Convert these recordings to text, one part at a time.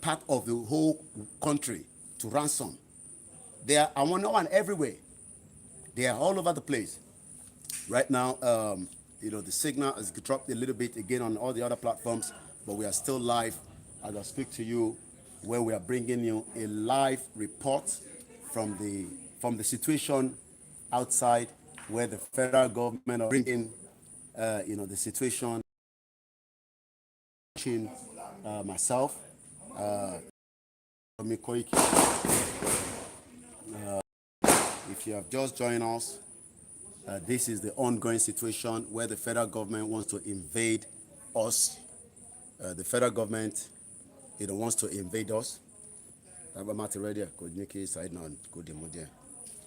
part of the whole country to ransom. They are, I want no one everywhere. They are all over the place. Right now, the signal has dropped a little bit again on all the other platforms, but we are still live as I speak to you, where we are bringing you a live report from the situation outside, where the federal government are bringing, the situation. Myself, Koiki. If you have just joined us, this is the ongoing situation where the federal government wants to invade us. The federal government, wants to invade us.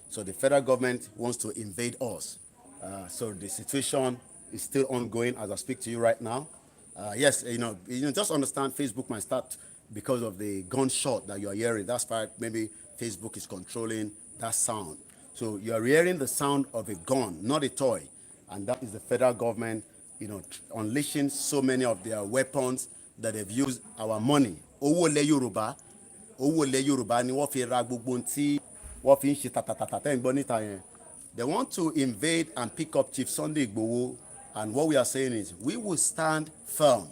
So the federal government wants to invade us. So the situation is still ongoing as I speak to you right now. Yes, just understand Facebook might start because of the gunshot that you are hearing. That's why maybe Facebook is controlling that sound. So you are hearing the sound of a gun, not a toy. And that is the federal government, unleashing so many of their weapons that they've used our money. Owó ilẹ̀ Yorùbá ni wọ́n fi ra gbogbo tí wọ́n fi ń ṣe tatatata tẹ́ ń gbọ́ níta yẹn. They want to invade and pick up Chief Sunday Igboho. And what we are saying is, we will stand firm.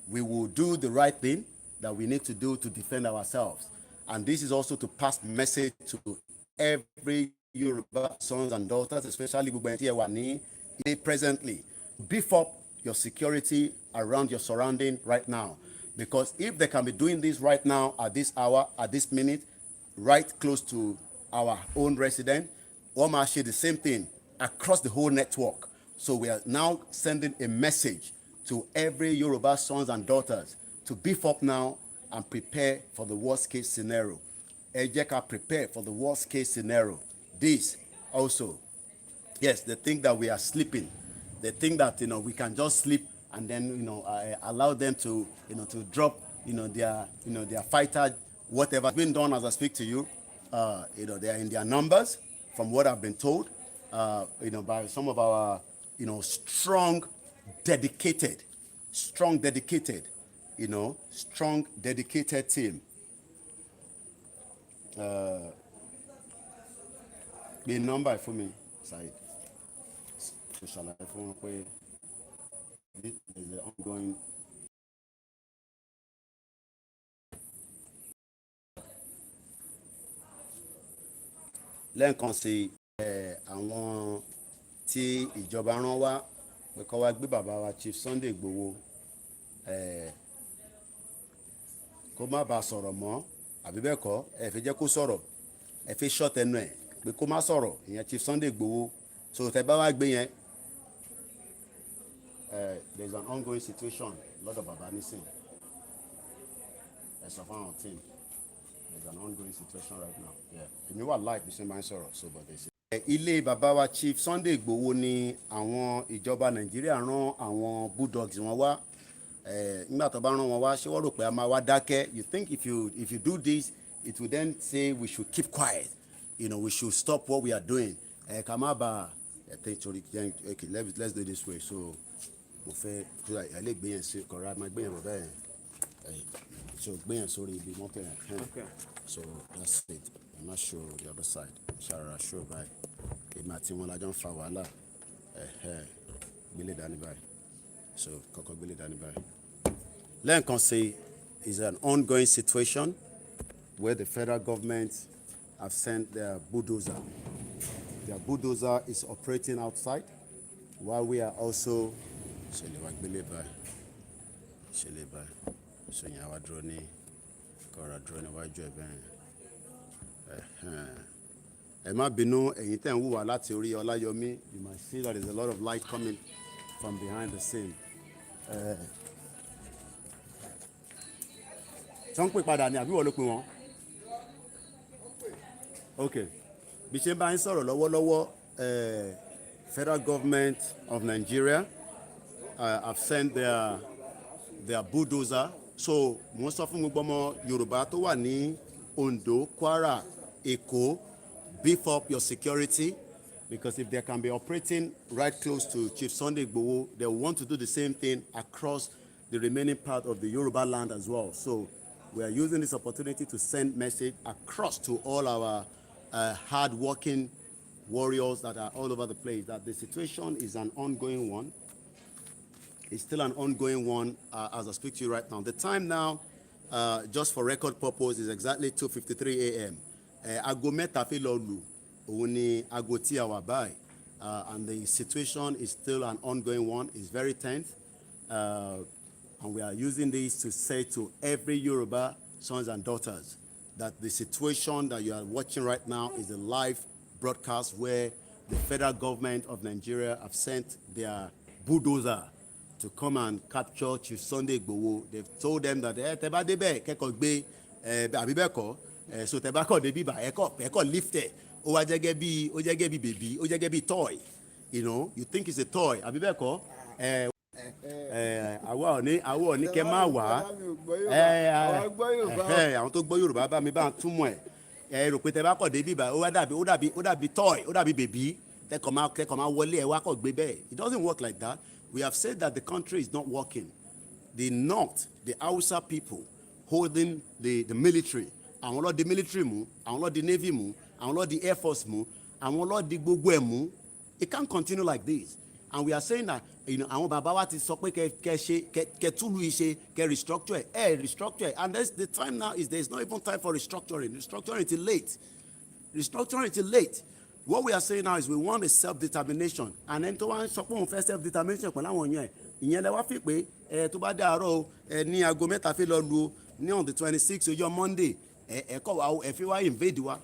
We will do the right thing that we need to do to defend ourselves. And this is also to pass message to every Yoruba sons and daughters, especially presently. Beef up your security around your surrounding right now. Because if they can be doing this right now, at this hour, at this minute, right close to our own resident, Oma share the same thing across the whole network. So we are now sending a message to every Yoruba sons and daughters to beef up now and prepare for the worst case scenario. Ejeka, prepare for the worst case scenario. This also, yes, they think that we are sleeping. They think that we can just sleep and then allow them to to drop their fighter, whatever has been done as I speak to you. They are in their numbers, from what I've been told, by some of our strong, dedicated team. The number for me, side. So shall I phone away? This is the ongoing. Lẹ́ẹ̀kan sí àwọn tí ìjọba rán wá pé kó wá gbé bàbá wa Chief Sunday Igboho kó má bàa sọ̀rọ̀ mọ́ àbí bẹ́ẹ̀ kọ́ ẹ fi jẹ́ kó sọ̀rọ̀ ẹ fi short ẹnu ẹ̀ pé kó má sọ̀rọ̀ ìyẹn Chief Sunday Igboho so tẹ bá wá gbé yẹn there is an ongoing situation lọ́dọ̀ bàbá nísìn ẹ sọ fún àwọn team there is an ongoing situation right now èmi wà live bí ṣe máa ń sọ̀rọ̀ so but they say. Ilé bàbá wa Chief Sunday Igboho ni àwọn ìjọba Nàìjíríà rán àwọn bulldogs wọn wá nígbà tó bá rán wọn wá ṣé wọ́n rò pé a máa wá dákẹ́. You think if you do this it will then say we should keep quiet, we should stop what we are doing. Ká má bà I think sorry okay let's do it this way. So mo fẹ́ ẹ lè gbé yẹn sí kọ̀ọ̀rọ̀ máa gbé yẹn bọ̀ bẹ́ẹ̀ so gbé yẹn sórí ibi mọ́tò yẹn so that's it. I'm not sure the other side. Shara sure by èmi àti wọn la jọ ń fa wàhálà gbélé dání báyìí so kọ́kọ́ gbélé dání báyìí. Lẹ́ẹ̀kan sí is an ongoing situation where the federal government have sent their bulldozer. Their bulldozer is operating outside while we are also ṣẹlẹ̀ wá gbélé báyìí ṣẹlẹ̀ báyìí so yẹn àwa dúró ní kọ́ra dúró níwájú ẹ̀ bẹ́ẹ̀. Ẹ má bínú ẹ̀yin tẹ́ ń wò wá láti orí Olayomi. You might see that there's a lot of light coming from behind the scene. Tí wọ́n ń pè padà ní àbí wọ́n ló pè wọ́n? Okay. Bí ṣe bá ń sọ̀rọ̀ lọ́wọ́lọ́wọ́ federal government of Nigeria have sent their bulldozer. So mo sọ fún gbogbo ọmọ Yorùbá tó wà ní Ondo, Kwara, Eko, beef up your security, because if they can be operating right close to Chief Sunday Igboho, they will want to do the same thing across the remaining part of the Yoruba land as well. So we are using this opportunity to send message across to all our hard-working warriors that are all over the place that the situation is an ongoing one. It's still an ongoing one as I speak to you right now. The time now, just for record purpose, is exactly 2:53 a.m. Aago mẹ́ta fẹ́ lọ lù, òun ni aago tí a wà báyìí. And the situation is still an ongoing one. It's very tense. And we are using this to say to every Yoruba sons and daughters that the situation that you are watching right now is a live broadcast where the federal government of Nigeria have sent their bulldozer to come and capture Chief Sunday Igboho. They've told them that teba debe keko gbe abibeko so teba ko debi ba eko lift it o wa jege bi baby o jege bi toy, you know, you think it's a toy abibeko àwa ò ní kẹ́ máa wá àwọn tó gbọ́ Yorùbá bá mi bá ń túmọ̀ ẹ̀ rò pé tẹ́ bá kọ̀ dé bíbá ó dàbí toy ó dàbí bèbí kẹ́kọ̀ọ́ máa wọlé ẹ̀ wá kọ̀ gbé bẹ́ẹ̀. It doesn't work like that. We have said that the country is not working. The North, the Hausa people holding the military, àwọn ló di military mú, àwọn ló di navy mú, àwọn ló di air force mú, àwọn ló di gbogbo ẹ̀ mú. It can't continue like this. And we are saying that, you know, àwọn bàbá wa ti sọ pé kẹ́ túlù iṣẹ́ kẹ́ restructure and the time now is there's not even time for restructuring till late. What we are saying now is we want a self-determination, and then to one sọ pé òun fẹ́ self-determination pẹ̀lú àwọn yẹn ìyẹn lẹ wá fi pé tó bá dàárọ̀ ní aago mẹ́ta fi lọ lu ní on the 26th ọjọ́ Monday kọ́ wa ẹ fi wá invade wa.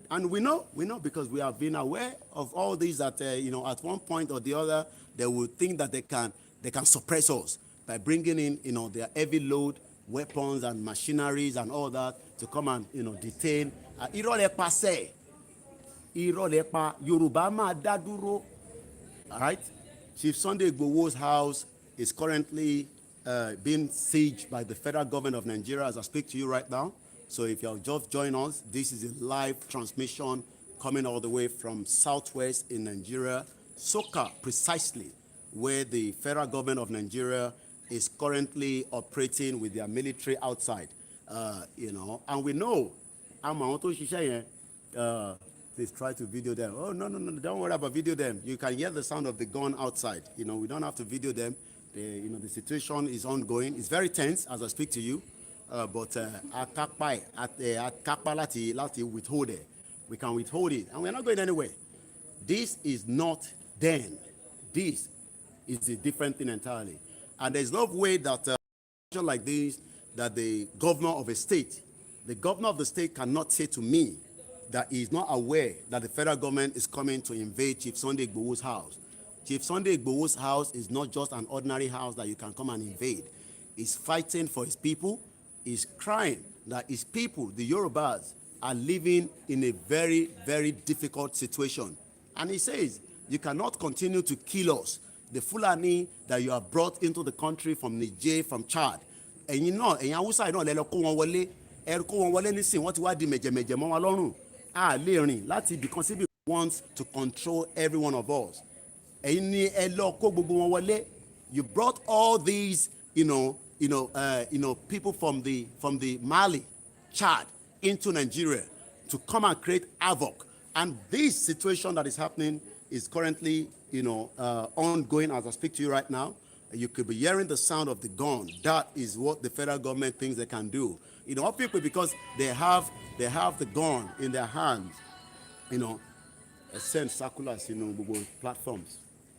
And we know because we have been aware of all these that you know, at one point or the other they will think that they can suppress us by bringing in, you know, their heavy load weapons and machineries and all that to come and, you know, detain. Irọ́ lẹ pa sẹ́, irọ́ lẹ pa, Yorùbá máa dá dúró. All right, Chief Sunday Igboho's house is currently being sieged by the federal government of Nigeria as I speak to you right now. So if you have just joined us, this is a live transmission coming all the way from southwest in Nigeria, Soka precisely, where the federal government of Nigeria is currently operating with their military outside. You know, and we know, please try to video them. Oh, no, don't worry about video them. You can hear the sound of the gun outside. You know, we don't have to video them. You know, the situation is ongoing. It's very tense as I speak to you. But lati withhold it. We can withhold it, and we're not going anywhere. This is not then. This is a different thing entirely. And there's no way that like this, that the governor of a state, the governor of the state cannot say to me that he is not aware that the federal government is coming to invade Chief Sunday Igboho's house. Chief Sunday Igboho's house is not just an ordinary house that you can come and invade. He's fighting for his people. Is crying that his people, the Yorubas, are living in a very, very difficult situation. And he says, you cannot continue to kill us. The Fulani that you have brought into the country from Niger, from Chad. And you know, and Hausa náà lẹ lọ kó wọn wọlé, ẹ kó wọn wọlé nísìn wọ́n ti wá di mẹ̀jẹ̀mẹ̀jẹ̀ mọ́ wa lọ́rùn. Lè rìn láti because he wants to control every one of us. Ẹ̀yin ni ẹ lọ kó gbogbo wọn wọlé. You brought all these, people from the Mali, Chad, into Nigeria to come and create havoc. And this situation that is happening is currently, ongoing as I speak to you right now. You could be hearing the sound of the gun. That is what the federal government thinks they can do. People, because they have the gun in their hands, send circulars, platforms.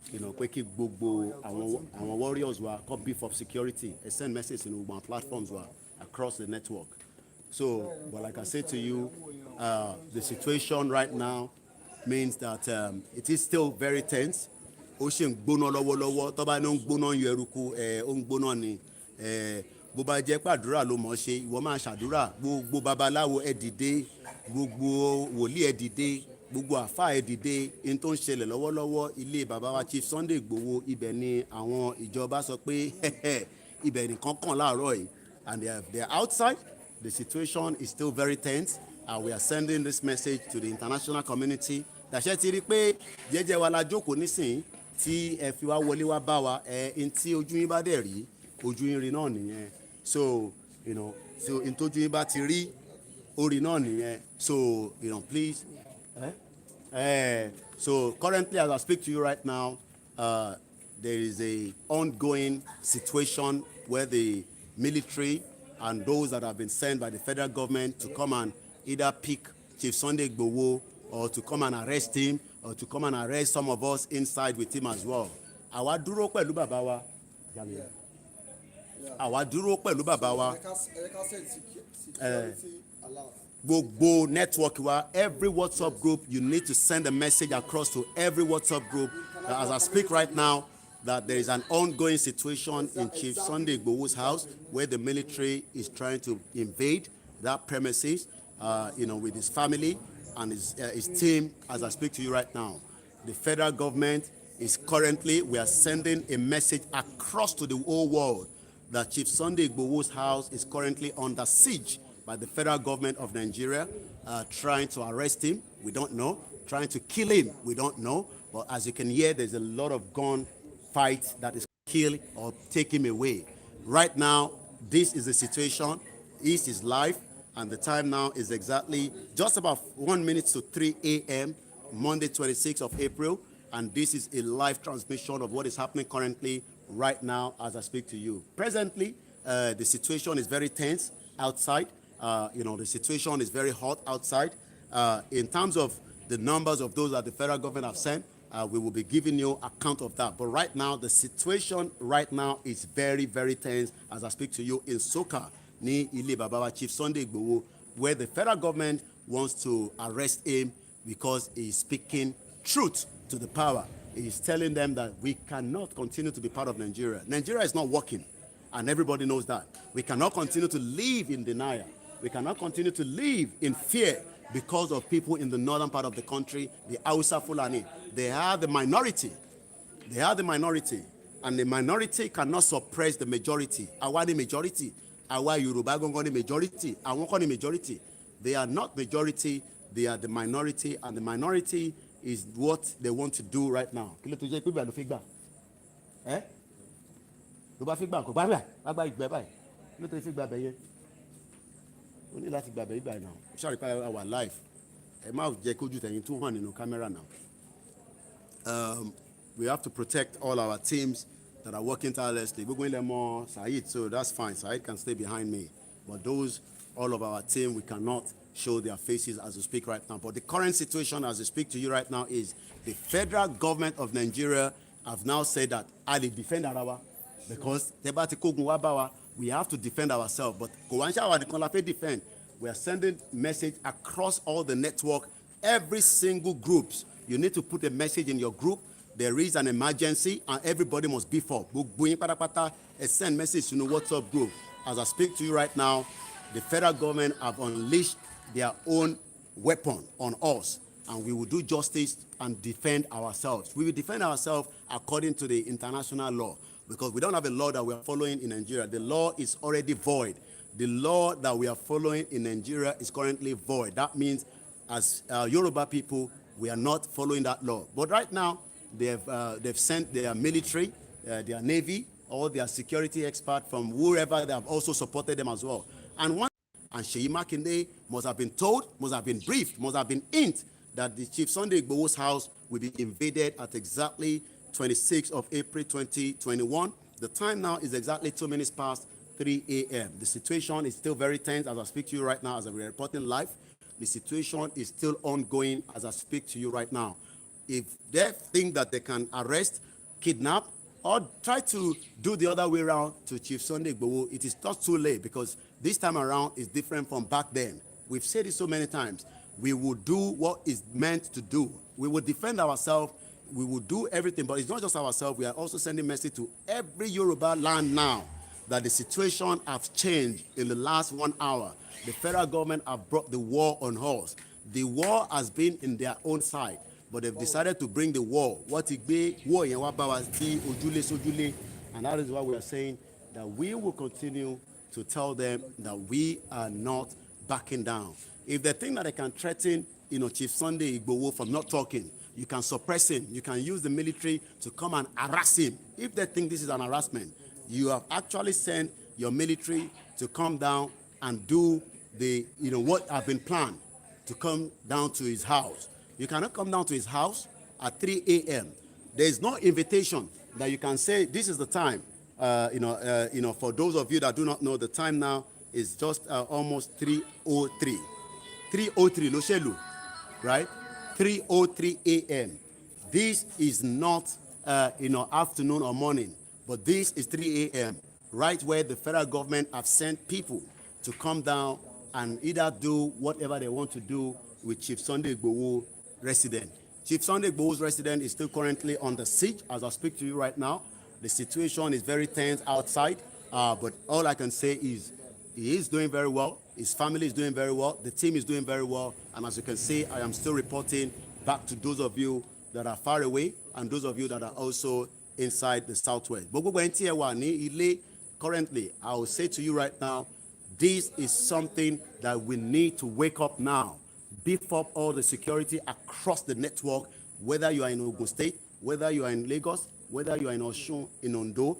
Koiki gbogbo àwọn warriors were called beef of security. They send messages in our platforms were across the network. So, but like I said to you, the situation right now means that it is still very tense. Ó ṣe ń gbóná lọ́wọ́lọ́wọ́, tó bá ní ó ń gbóná yọ eruku, ó ń gbóná ni. Bó bá jẹ́ pàdúrà ló mọ̀ ṣe, ìwọ máa ṣàdúrà. Gbogbo babaláwo ẹ dìde, gbogbo wòlíì ẹ dìde. Gbogbo àfáà ẹ dìde in tó ń ṣẹlẹ̀ lọ́wọ́lọ́wọ́ ilé bàbá wa Chief Sunday Igboho ibẹ̀ ni àwọn ìjọba sọ pé ibẹ̀ nìkan kàn láàárọ̀ yìí, and they are outside. The situation is still very tense, and we are sending this message to the international community. Dàṣẹ́ ti rí pé jẹ́jẹ́ wa la jókòó nísìnyí tí ẹ fi wá wọlé wá bá wa in tí ojú yín bá dẹ̀ rí ojú yín rí náà nìyẹn. So So in tójú yín bá ti rí orí náà nìyẹn. So please. So currently, as I speak to you right now, there is a ongoing situation where the military and those that have been sent by the federal government to come and either pick Chief Sunday Igboho or to come and arrest him or to come and arrest some of us inside with him as well. Àwa dúró pẹ̀lú bàbá wa. Àwa dúró pẹ̀lú bàbá wa. Gbogbo network wa, every WhatsApp group, you need to send a message across to every WhatsApp group. As I speak right now, that there is an ongoing situation in Chief Sunday Igboho's house where the military is trying to invade that premises, with his family and his team. As I speak to you right now, the federal government is currently, we are sending a message across to the whole world that Chief Sunday Igboho's house is currently under siege by the federal government of Nigeria, trying to arrest him, we don't know, trying to kill him, we don't know, but as you can hear, there's a lot of gun fight that is kill or take him away. Right now, this is the situation. This is live, and the time now is exactly just about 1 minute to 3 a.m., Monday, 26th of April, and this is a live transmission of what is happening currently right now as I speak to you. Presently, the situation is very tense outside. The situation is very hot outside. In terms of the numbers of those that the federal government have sent, we will be giving you account of that. But right now, the situation right now is very, very tense as I speak to you in Soka, ni Ile Babawa Chief Sunday Igboho, where the federal government wants to arrest him because he is speaking truth to the power. He is telling them that we cannot continue to be part of Nigeria. Nigeria is not working, and everybody knows that. We cannot continue to live in denial. We cannot continue to live in fear because of people in the northern part of the country, the Hausa Fulani. They are the minority. They are the minority. And the minority cannot suppress the majority. Awa the majority. Awa Yoruba gongo the majority. Awon the majority. They are not majority. They are the minority. And the minority is what they want to do right now. We need to be by now. Sorry, our life. Camera now. We have to protect all our teams that are working tirelessly. We're going to more Said, so that's fine. Said can stay behind me. But those, all of our team, we cannot show their faces as we speak right now. But the current situation as we speak to you right now is the federal government of Nigeria have now said that I defend Arawa because we have to defend ourselves. But defend. We are sending message across all the network, every single groups. You need to put a message in your group. There is an emergency and everybody must be for. Send message to the WhatsApp group. As I speak to you right now, the federal government have unleashed their own weapon on us, and we will do justice and defend ourselves. We will defend ourselves according to the international law, because we don't have a law that we are following in Nigeria. The law is already void. The law that we are following in Nigeria is currently void. That means as Yoruba people, we are not following that law. But right now, they've sent their military, their navy, all their security experts from wherever they have also supported them as well. And Sheyi Makinde must have been told, must have been briefed, must have been hint that the Chief Sunday Igboho's house will be invaded at exactly 26th of April 2021. The time now is exactly 2 minutes past 3 a.m. The situation is still very tense as I speak to you right now, as we are reporting live. The situation is still ongoing as I speak to you right now. If they think that they can arrest, kidnap, or try to do the other way around to Chief Sunday Igboho, it is not too late, because this time around is different from back then. We've said it so many times. We will do what is meant to do. We will defend ourselves. We will do everything, but it's not just ourselves. We are also sending message to every Yoruba land now that the situation has changed in the last 1 hour. The federal government have brought the war on us. The war has been in their own side, but they've decided to bring the war. And that is why we are saying that we will continue to tell them that we are not backing down. If they think that they can threaten, Chief Sunday Igboho from not talking, you can suppress him. You can use the military to come and harass him. If they think this is an harassment, you have actually sent your military to come down and do what have been planned, to come down to his house. You cannot come down to his house at 3 a.m. There is no invitation that you can say this is the time. For those of you that do not know, the time now is just almost 3:03. 3:03, Loshelu, right? 3:03 a.m. This is not afternoon or morning, but this is 3 a.m. right where the federal government have sent people to come down and either do whatever they want to do with Chief Sunday Igboho resident. Chief Sunday Igboho's resident is still currently under siege as I speak to you right now. The situation is very tense outside, but all I can say is he is doing very well. His family is doing very well. The team is doing very well. And as you can see, I am still reporting back to those of you that are far away and those of you that are also inside the southwest. Currently, I will say to you right now, this is something that we need to wake up now. Beef up all the security across the network, whether you are in Ogun State, whether you are in Lagos, whether you are in Osun, in Ondo.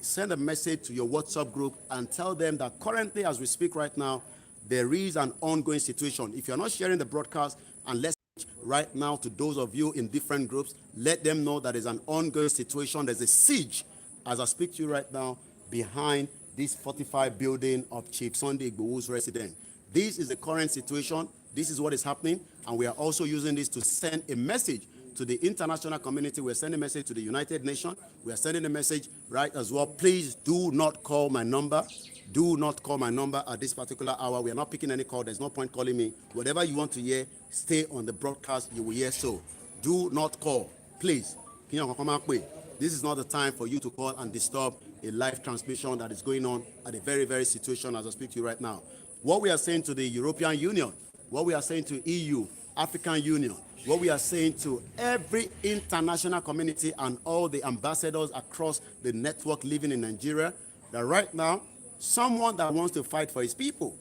Send a message to your WhatsApp group and tell them that currently, as we speak right now, there is an ongoing situation. If you're not sharing the broadcast, and let's right now to those of you in different groups, let them know that there's an ongoing situation. There's a siege, as I speak to you right now, behind this 45 building of Chief Sunday Igboho's residence. This is the current situation. This is what is happening, and we are also using this to send a message to the international community. We're sending a message to the United Nations. We are sending a message right as well. Please do not call my number. Do not call my number at this particular hour. We are not picking any call. There's no point calling me. Whatever you want to hear, stay on the broadcast. You will hear so. Do not call. Please. This is not the time for you to call and disturb a live transmission that is going on at a very, very situation as I speak to you right now. What we are saying to the European Union, what we are saying to EU, African Union, what we are saying to every international community and all the ambassadors across the network living in Nigeria, that right now, someone that wants to fight for his people,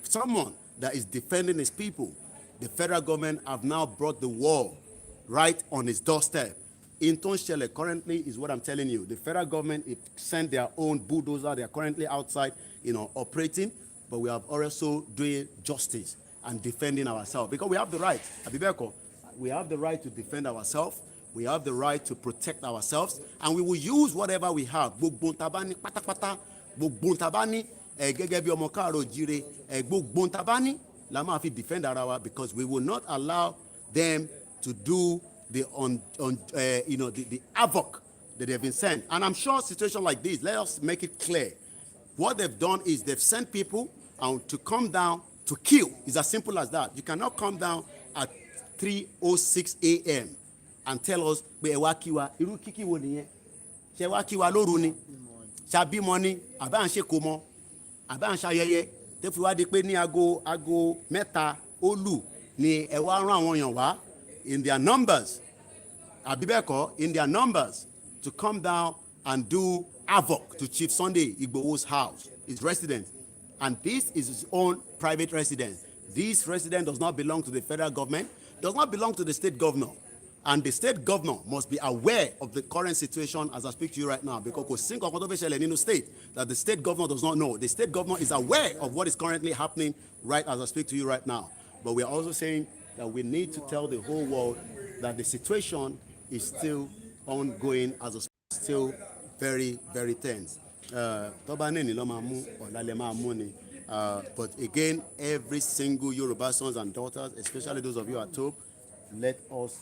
someone that is defending his people, the federal government have now brought the war right on his doorstep. In Tonshele currently is what I'm telling you. The federal government sent their own bulldozer. They are currently outside, operating, but we have also doing justice and defending ourselves because we have the right. Abibeko, we have the right to defend ourselves. We have the right to protect ourselves, and we will use whatever we have. Defend our because we will not allow them to do the havoc that they've been sent. And I'm sure a situation like this, let us make it clear. What they've done is they've sent people to come down to kill. It's as simple as that. You cannot come down at 3:06 a.m. and tell us wakiwa iru kiki wo niyen se wakiwa loru ni sabi money aba an se komo aba an sayeye te fi wa de pe ni ago mẹ́ta olu ni e wa ran àwọn èyàn wá in their numbers abibeko in their numbers to come down and do havoc to Chief Sunday Igboho's house, his residence, and this is his own private residence. This residence does not belong to the federal government, does not belong to the state governor. And the state governor must be aware of the current situation as I speak to you right now. Because in state that the state governor does not know. The state governor is aware of what is currently happening right as I speak to you right now. But we are also saying that we need to tell the whole world that the situation is still ongoing as a still very, very tense. But again, every single Yoruba sons and daughters, especially those of you at home, let us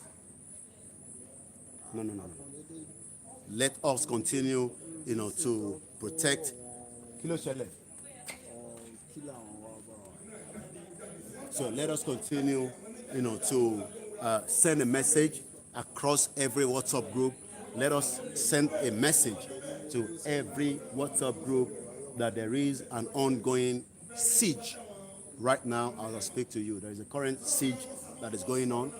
let us continue, to protect. So let us continue, to send a message across every WhatsApp group. Let us send a message to every WhatsApp group that there is an ongoing siege right now as I speak to you. There is a current siege that is going on.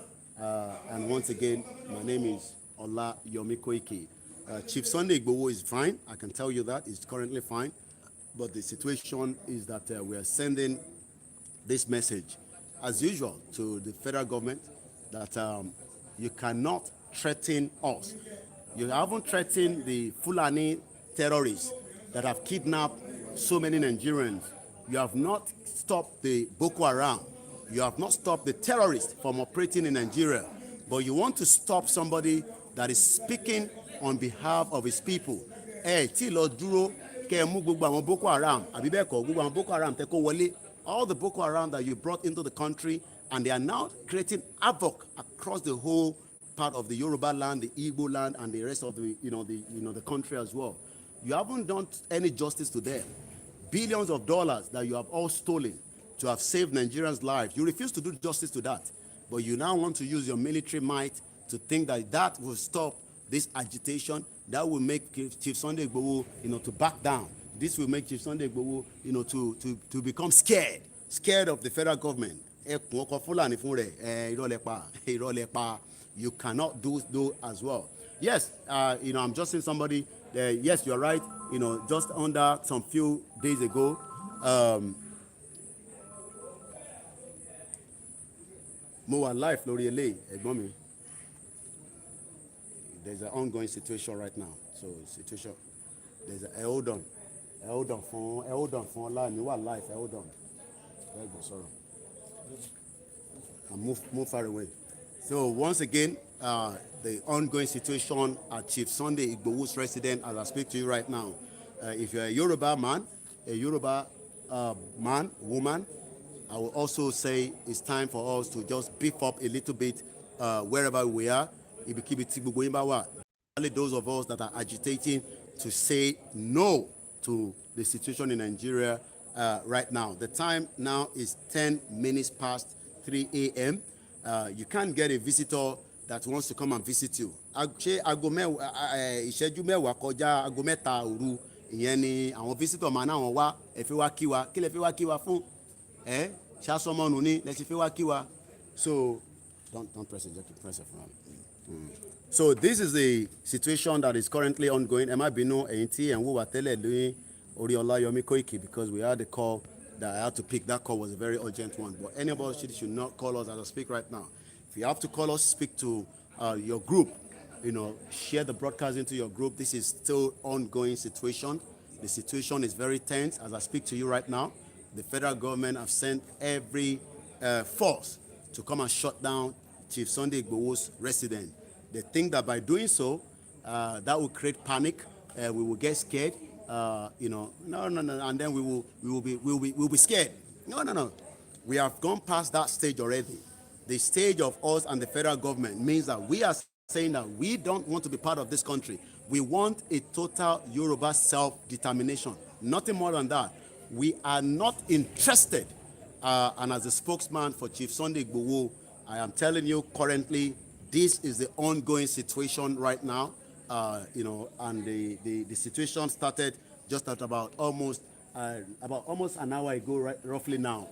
And once again, my name is Olayomi Koiki. Chief Sunday Igboho is fine. I can tell you that. He's currently fine. But the situation is that we are sending this message, as usual, to the federal government that you cannot threaten us. You haven't threatened the Fulani terrorists that have kidnapped so many Nigerians. You have not stopped the Boko Haram. You have not stopped the terrorists from operating in Nigeria. But you want to stop somebody that is speaking on behalf of his people. Tí lọ dúró kẹ́ mú gbogbo àwọn Boko Haram àbí bẹ́ẹ̀ kọ́ gbogbo àwọn Boko Haram tẹ́ kó wọlé, all the Boko Haram that you brought into the country, and they are now creating havoc across the whole part of the Yoruba land, the Igbo land, and the rest of the country as well. You haven't done any justice to them. Billions of dollars that you have all stolen to have saved Nigerians' lives. You refuse to do justice to that. But you now want to use your military might to think that that will stop this agitation, that will make Chief Sunday Igboho, to back down. This will make Chief Sunday Igboho, to become scared of the federal government. You cannot do as well. Yes, I'm just saying somebody, yes, you're right, just under some few days ago, mo wà life lórí eléyìí ẹ̀gbọ́n mi. There's an ongoing situation right now. So situation, there's a hold on fún ọlá mi wà life hold on. Sorry. And move far away. So once again, the ongoing situation at Chief Sunday Igboho's residence as I speak to you right now. If you're a Yoruba man, woman, I will also say it's time for us to just beef up a little bit wherever we are. Only those of us that are agitating to say no to the situation in Nigeria right now. The time now is 10 minutes past 3 a.m. You can't get a visitor that wants to come and visit you. Ìṣẹ́jú mẹ́wàá kọjá aago mẹ́ta òru ìyẹn ni àwọn visitor máa náà wọ́n wá ẹ fi wá kí wa kí lẹ fi wá kí wa fún ṣàṣọmọnù ni lẹ ti fi wá kí wa. So don't press it, just press it for me. So this is the situation that is currently ongoing. Ẹ má bínú ẹ̀yin tí ẹ̀ ń wò wá tẹ́lẹ̀ lórí orí Olayomi Koiki, because we had a call that I had to pick. That call was a very urgent one. But anybody should not call us as I speak right now. If you have to call us, speak to your group. Share the broadcast into your group. This is still ongoing situation. The situation is very tense as I speak to you right now. The federal government have sent every force to come and shut down Chief Sunday Igboho's residence. They think that by doing so, that will create panic. We will get scared. No, and then we'll be scared. No. We have gone past that stage already. The stage of us and the federal government means that we are saying that we don't want to be part of this country. We want a total Yoruba self-determination. Nothing more than that. We are not interested. And as a spokesman for Chief Sunday Igboho, I am telling you currently, this is the ongoing situation right now. And the situation started just at about almost an hour ago, right, roughly now.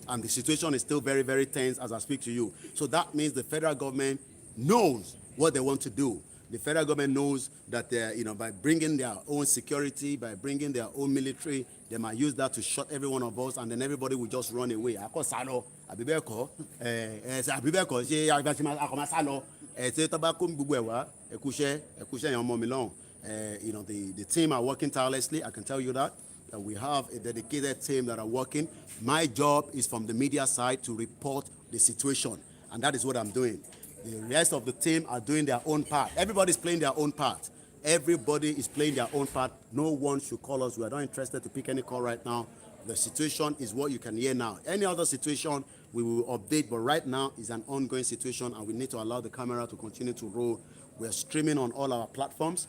And the situation is still very, very tense as I speak to you. So that means the federal government knows what they want to do. The federal government knows that by bringing their own security, by bringing their own military, they might use that to shut every one of us, and then everybody will just run away. The team are working tirelessly. I can tell you that. We have a dedicated team that are working. My job is from the media side to report the situation, and that is what I'm doing. The rest of the team are doing their own part. Everybody's playing their own part. Everybody is playing their own part. No one should call us. We are not interested to pick any call right now. The situation is what you can hear now. Any other situation, we will update, but right now is an ongoing situation, and we need to allow the camera to continue to roll. We are streaming on all our platforms.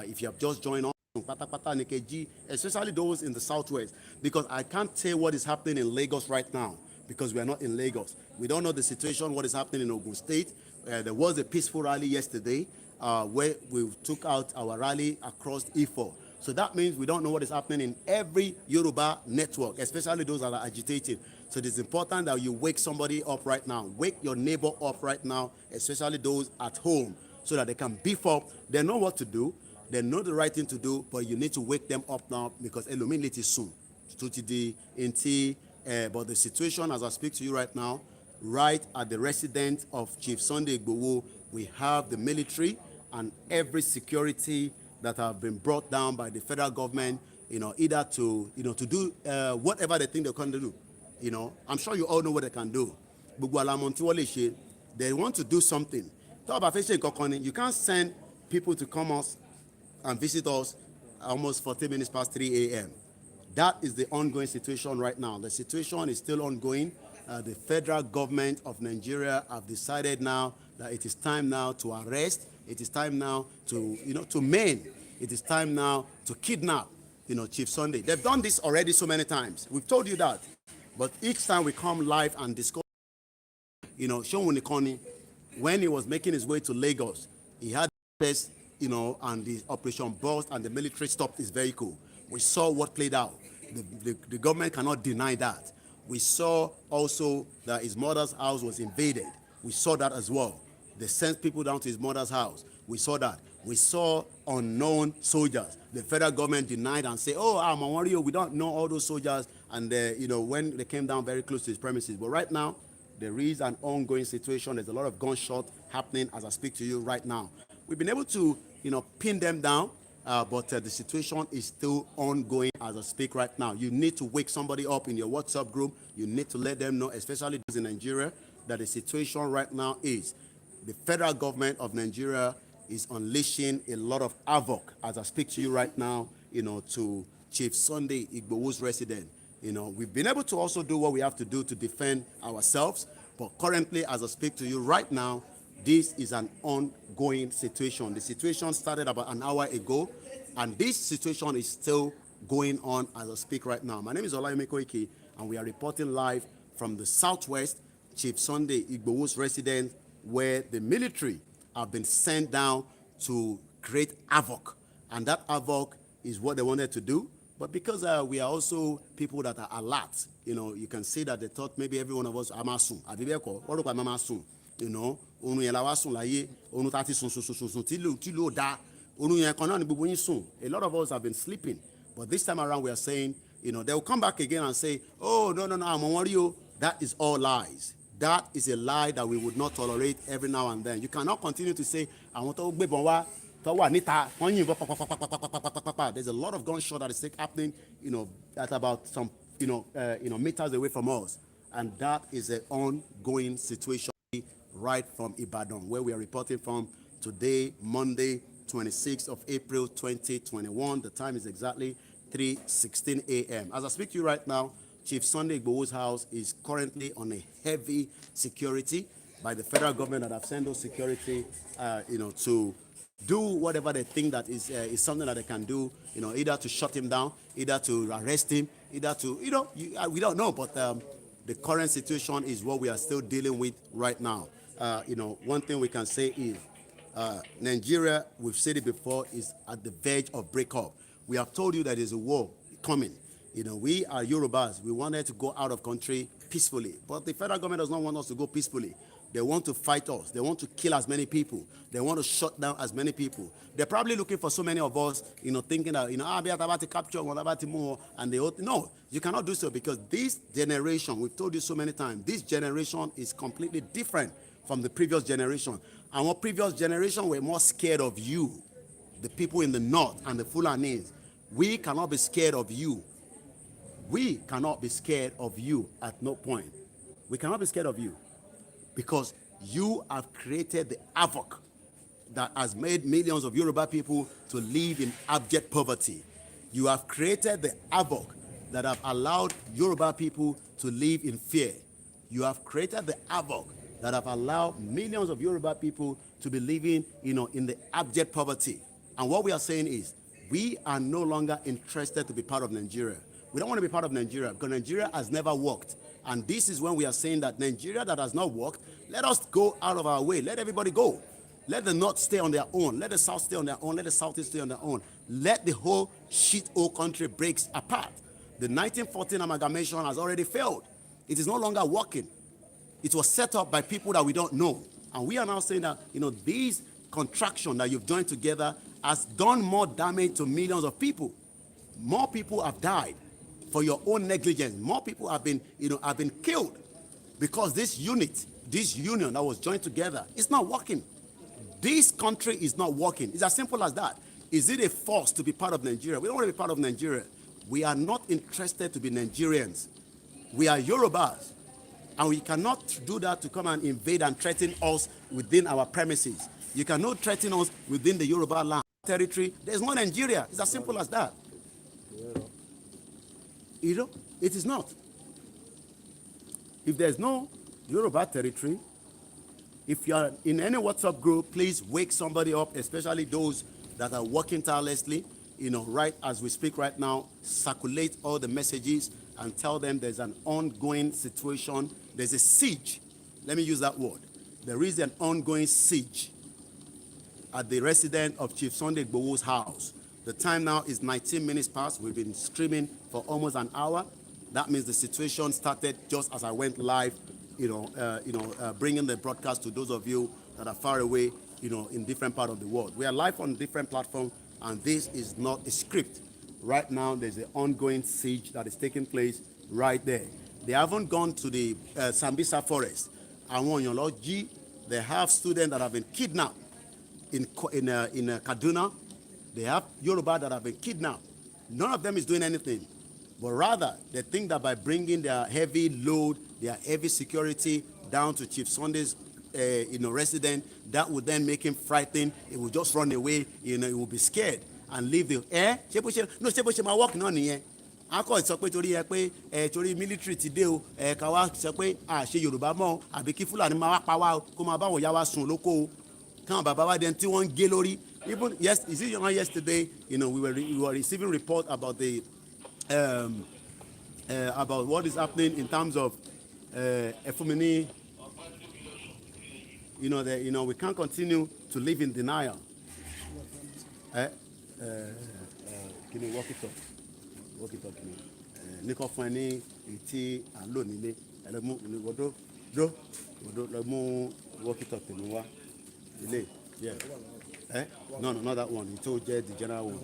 If you have just joined us, especially those in the southwest, because I can't tell what is happening in Lagos right now, because we are not in Lagos. We don't know the situation, what is happening in Ogun State. There was a peaceful rally yesterday where we took out our rally across Ifo. So that means we don't know what is happening in every Yoruba network, especially those that are agitated. So it is important that you wake somebody up right now. Wake your neighbor up right now, especially those at home, so that they can beef up. They know what to do. They know the right thing to do, but you need to wake them up now, because illuminate is soon. But the situation, as I speak to you right now, right at the residence of Chief Sunday Igboho, we have the military and every security that have been brought down by the federal government, either to, to do whatever they think they can do. I'm sure you all know what they can do. They want to do something. You can't send people to come us and visit us almost 40 minutes past 3 a.m. That is the ongoing situation right now. The situation is still ongoing. The federal government of Nigeria have decided now that it is time now to arrest. It is time now to, to maim. It is time now to kidnap, Chief Sunday. They've done this already so many times. We've told you that. But each time we come live and discuss, Seun Nikoni, when he was making his way to Lagos, he had this, and the operation burst and the military stopped his vehicle. We saw what played out. The government cannot deny that. We saw also that his mother's house was invaded. We saw that as well. They sent people down to his mother's house. We saw that. We saw unknown soldiers. The federal government denied and said, oh, Mawario, we don't know all those soldiers. And, when they came down very close to his premises. But right now, there is an ongoing situation. There's a lot of gunshot happening as I speak to you right now. We've been able to, pin them down. But the situation is still ongoing as I speak right now. You need to wake somebody up in your WhatsApp group. You need to let them know, especially those in Nigeria, that the situation right now is the federal government of Nigeria is unleashing a lot of havoc as I speak to you right now, to Chief Sunday Igboho's resident. We've been able to also do what we have to do to defend ourselves. But currently, as I speak to you right now, this is an ongoing situation. The situation started about an hour ago, and this situation is still going on as I speak right now. My name is Olayomi Koiki, and we are reporting live from the southwest, Chief Sunday Igboho's residence, where the military have been sent down to create havoc. And that havoc is what they wanted to do. But because we are also people that are alert, you can see that they thought maybe every one of us are masun. A lot of us have been sleeping. But this time around we are saying, they will come back again and say, oh, no, that is all lies. That is a lie that we would not tolerate every now and then. You cannot continue to say, there's a lot of gunshot that is happening, at about some, meters away from us. And that is an ongoing situation right from Ibadan, where we are reporting from today, Monday, 26th of April, 2021. The time is exactly 3:16 a.m. As I speak to you right now, Chief Sunday Igboho's house is currently on a heavy security by the federal government that have sent those security, to do whatever they think that is something that they can do, either to shut him down, either to arrest him, either to, we don't know, but the current situation is what we are still dealing with right now. One thing we can say is Nigeria, we've said it before, is at the verge of breakup. We have told you that there's a war coming. We are Yorubas. We wanted to go out of country peacefully. But the federal government does not want us to go peacefully. They want to fight us. They want to kill as many people. They want to shut down as many people. They're probably looking for so many of us, thinking that, we are about to capture, we're about to move, and no, you cannot do so because this generation, we've told you so many times, this generation is completely different from the previous generation. And what previous generation were more scared of you, the people in the north and the Fulanis. We cannot be scared of you. We cannot be scared of you at no point. We cannot be scared of you because you have created the havoc that has made millions of Yoruba people to live in abject poverty. You have created the havoc that have allowed Yoruba people to live in fear. You have created the havoc that have allowed millions of Yoruba people to be living, in the abject poverty. And what we are saying is, we are no longer interested to be part of Nigeria. We don't want to be part of Nigeria because Nigeria has never worked. And this is when we are saying that Nigeria that has not worked, let us go out of our way. Let everybody go. Let the North stay on their own. Let the South stay on their own. Let the Southeast stay on their own. Let the whole shithole country breaks apart. The 1914 amalgamation has already failed. It is no longer working. It was set up by people that we don't know. And we are now saying that, these contraction that you've joined together has done more damage to millions of people. More people have died for your own negligence. More people have been, have been killed because this unit, this union that was joined together is not working. This country is not working. It's as simple as that. Is it a force to be part of Nigeria? We don't want to be part of Nigeria. We are not interested to be Nigerians. We are Yorubas. And we cannot do that to come and invade and threaten us within our premises. You cannot threaten us within the Yoruba land territory. There's no Nigeria. It's as simple as that. You know, it is not. If there's no Yoruba territory, if you are in any WhatsApp group, please wake somebody up, especially those that are working tirelessly. You know, right as we speak right now, circulate all the messages and tell them there's an ongoing situation. There's a siege. Let me use that word. There is an ongoing siege at the residence of Chief Sunday Igboho's house. The time now is 19 minutes past. We've been streaming for almost an hour. That means the situation started just as I went live, bringing the broadcast to those of you that are far away, in different parts of the world. We are live on different platforms, and this is not a script. Right now, there's an ongoing siege that is taking place right there. They haven't gone to the Sambisa forest. They have students that have been kidnapped in Kaduna. They have Yoruba that have been kidnapped. None of them is doing anything. But rather, they think that by bringing their heavy load, their heavy security down to Chief Sunday's resident, that would then make him frightened. He will just run away. He will be scared and leave the no work no niye. Akọ sọ pé torí ẹ pé torí military ti dé o ká wá sọ pé ṣe Yorùbá mọ́ àbí kí Fúlàní máa wá pa wá kó máa bá wọn yá wá sùn lóko o kan bàbá wa den tí wọ́n ń gé lórí. Even yesterday, we were receiving report about the about what is happening in terms of Efumini. We can't continue to live in denial. Can you walk it up? Walk it up. Niko fani iti alo nile. Elemu wodo lemu walk it up temi wa. Ile. Yeah. No, not that one. He told Jed the general one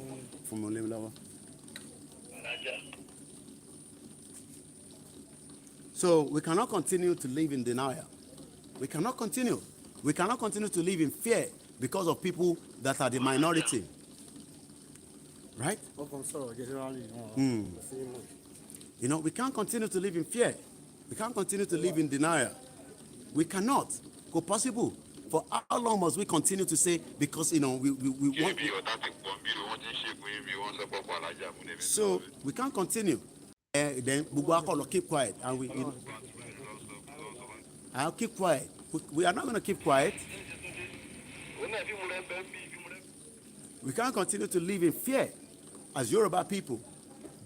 from Olayomi. So we cannot continue to live in denial. We cannot continue. We cannot continue to live in fear because of people that are the minority. Right? We can't continue to live in fear. We can't continue to live in denial. We cannot. Go possible. For how long must we continue to say, because, we want... So, we can't continue. Then, keep quiet. And I'll keep quiet. We are not going to keep quiet. We can't continue to live in fear as Yoruba people.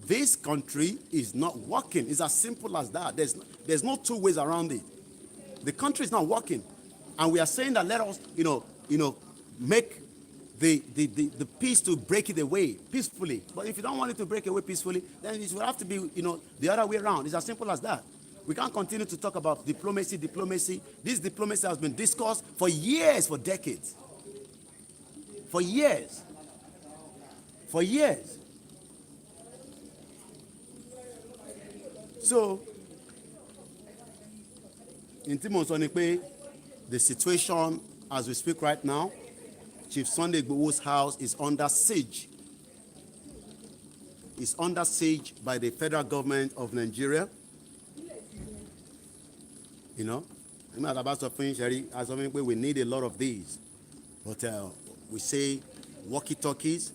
This country is not working. It's as simple as that. There's no two ways around it. The country is not working. And we are saying that let us, make the peace to break it away peacefully. But if you don't want it to break away peacefully, then it will have to be, the other way around. It's as simple as that. We can't continue to talk about diplomacy. This diplomacy has been discussed for years, for decades. For years. So, in Timon, the situation as we speak right now, Chief Sunday Igboho's house is under siege. It's under siege by the federal government of Nigeria. We need a lot of these. But we say walkie-talkies,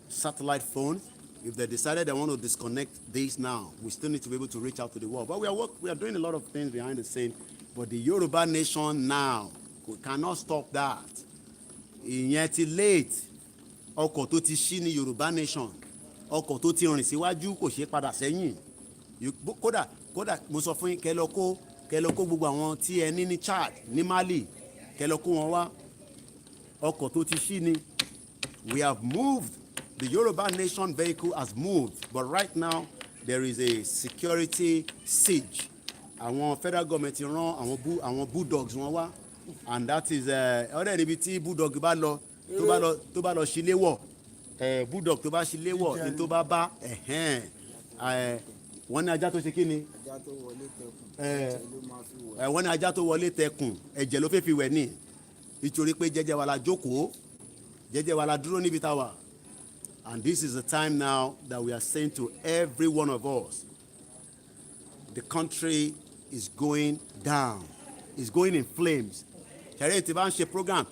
satellite phones. If they decided they want to disconnect these now, we still need to be able to reach out to the world. But we are doing a lot of things behind the scene. But the Yoruba nation now, we cannot stop that. Ìyẹn ti late. Ọkọ̀ tó ti ṣí ní Yoruba nation. Ọkọ̀ tó ti rìn síwájú kò ṣe padà sẹ́yìn. Kódà mo sọ fún yín kẹ́ lọ kó gbogbo àwọn tí ẹ ní Chad ní Mali kẹ́ lọ kó wọn wá. Ọkọ̀ tó ti ṣí ni. We have moved. The Yoruba nation vehicle has moved. But right now, there is a security siege. Àwọn federal government rán àwọn bulldogs wọn wá, and that is ọ̀rẹ́ níbi tí bulldog bá lọ tó bá lọ ṣíléwọ̀ bulldog tó bá ṣíléwọ̀ ní tó bá wọ́n ní ajá tó ṣe kí ni wọ́n ní ajá tó wọlé tẹkùn ẹ̀jẹ̀ ló fẹ́ fi wẹ̀ ní nítorí pé jẹ́jẹ́ wa la jókòó jẹ́jẹ́ wa la dúró níbi táwa And this is the time now that we are saying to every one of us, the country is going down, is going in flames. Ṣẹ̀rẹ́ tí bá ń ṣe program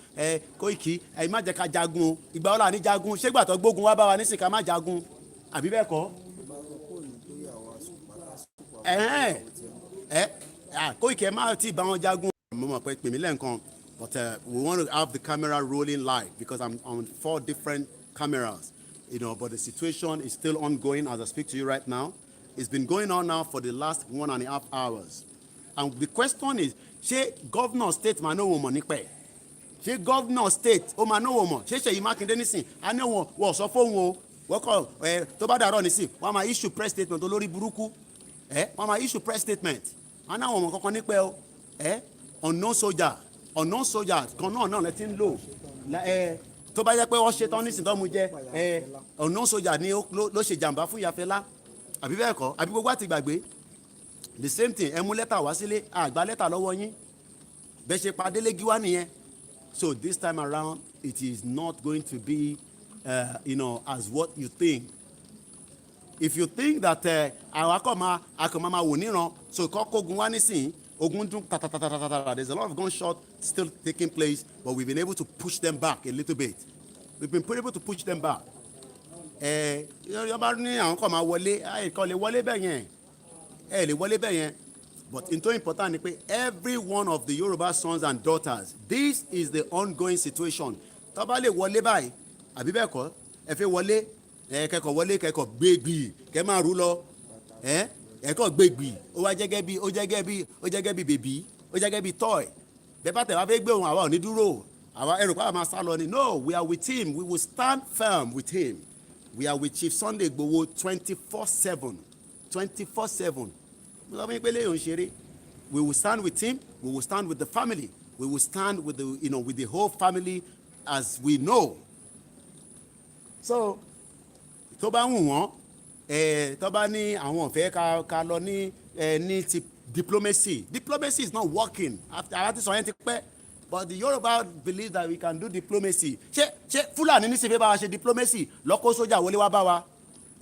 Koiki má jẹ́ ká jagun ìgbà ọ̀la ní jagun ṣé gbà tó gbógun wá bá wa nísìnyí ká má jagun àbí bẹ́ẹ̀ kọ́. Koiki ẹ má ti bá wọn jagun. Mo mọ̀ pé pèmí lẹ́ǹkan, but we want to have the camera rolling live because I'm on 4 different cameras, but the situation is still ongoing as I speak to you right now. It's been going on now for the last 1.5 hours. And the question is, ṣé governor state máa náwó mọ̀ nípa ẹ̀? Ṣé governor state ó máa náwó mọ̀? Ṣé Ṣèyí Mákindé nísìn? A ní wọ́n sọ fóun o. Wọ́n kọ́ tó bá dàrọ́ nísìn, wọ́n máa issue press statement olórí burúkú. Wọ́n máa issue press statement. Wọ́n náà wọ̀n kankan nípa ẹ̀ o. Unknown soldier kan náà lẹ ti ń lò. Tó bá yẹ pé wọ́n ṣe tán nísìn tó mú jẹ́ unknown soldier ni ló ṣe jàǹbá fún Ìyá Fẹlá. Àbí bẹ́ẹ̀ kọ́? Àbí gbogbo àti gbàgbé? The same thing, ẹ mú lẹ́tà wá sílé, àgbà lẹ́tà lọ́wọ́ yín. Bẹ́ẹ̀ ṣe pa Adélégi wá nìyẹn. So this time around, it is not going to be, as what you think. If you think that àwọn akọ̀ máa wò níran, so kógun wá nísìnyí, ogun dún tatatatata. There's a lot of gunshot still taking place, but we've been able to push them back a little bit. We've been able to push them back. Yọba ní àwọn kọ̀ máa wọlé, kò lè wọlé bẹ́ẹ̀ yẹn. But it's so important ni pé every one of the Yoruba sons and daughters, this is the ongoing situation. Tó bá lè wọlé báyìí àbí bẹ́ẹ̀ kọ́ ẹ fẹ́ wọlé kẹ́kọ̀ọ́ wọlé kẹ́kọ̀ọ́ gbégbì kẹ́ máa rú lọ ẹ̀kọ́ gbégbì ó jẹ́gẹ́ bí bèbí ó jẹ́gẹ́ bí toy bẹ́ẹ̀ bá tẹ̀ wá fẹ́ gbé òun àwa ò ní dúró àwa ẹrù pàápàá máa sá lọ ni. No, we are with him. We will stand firm with him. We are with Chief Sunday Igboho 24/7. 24/7. We will stand with him. We will stand with the family. We will stand with with the whole family as we know. So, tó bá wù wọ́n, tó bá ní àwọn fẹ́ ká lọ ní ti diplomacy. Diplomacy is not working. Àti sọ yẹn ti pẹ́. But the Yoruba believe that we can do diplomacy. Ṣé Fúlàní ní sèfé bá wa ṣe diplomacy lọ́kọ́ sójà wọlé wá bá wa?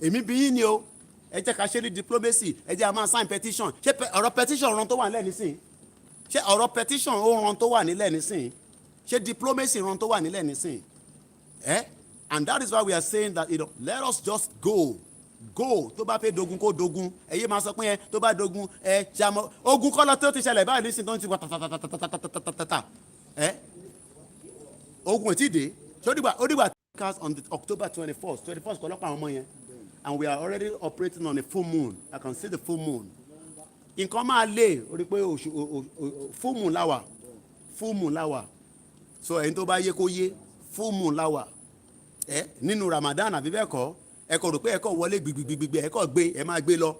Èmi bí yín ni o. Ẹ jẹ́ ká ṣe ní diplomacy, ẹ jẹ́ a máa sign petition. Ṣé ọ̀rọ̀ petition ran tó wà nílẹ̀ nísìn? Ṣé ọ̀rọ̀ petition ó ran tó wà nílẹ̀ nísìn? Ṣé diplomacy ran tó wà nílẹ̀ nísìn? And that is why we are saying that let us just go. Tó bá fẹ́ dogun kó dogun. Ẹ yé máa sọ pé tó bá dogun ṣàmọ́ ogun kọ́ lọ tó ti ṣẹlẹ̀ báyìí nísìn tó ń ti wá tatatatata. Ogun ò tí dé. Ó dìgbà on the October 21st kọ́ lọ́pàá àwọn ọmọ yẹn. And we are already operating on a full moon. I can see the full moon. Nǹkan máa lé orí pé full moon láwà. So ẹni tó bá yé kó yé full moon láwà. Nínú Ramadan àbí bẹ́ẹ̀ kọ́ ẹ kò rò pé ẹ kò wọlé gbìgbìgbìgbì ẹ kò gbé ẹ máa gbé lọ.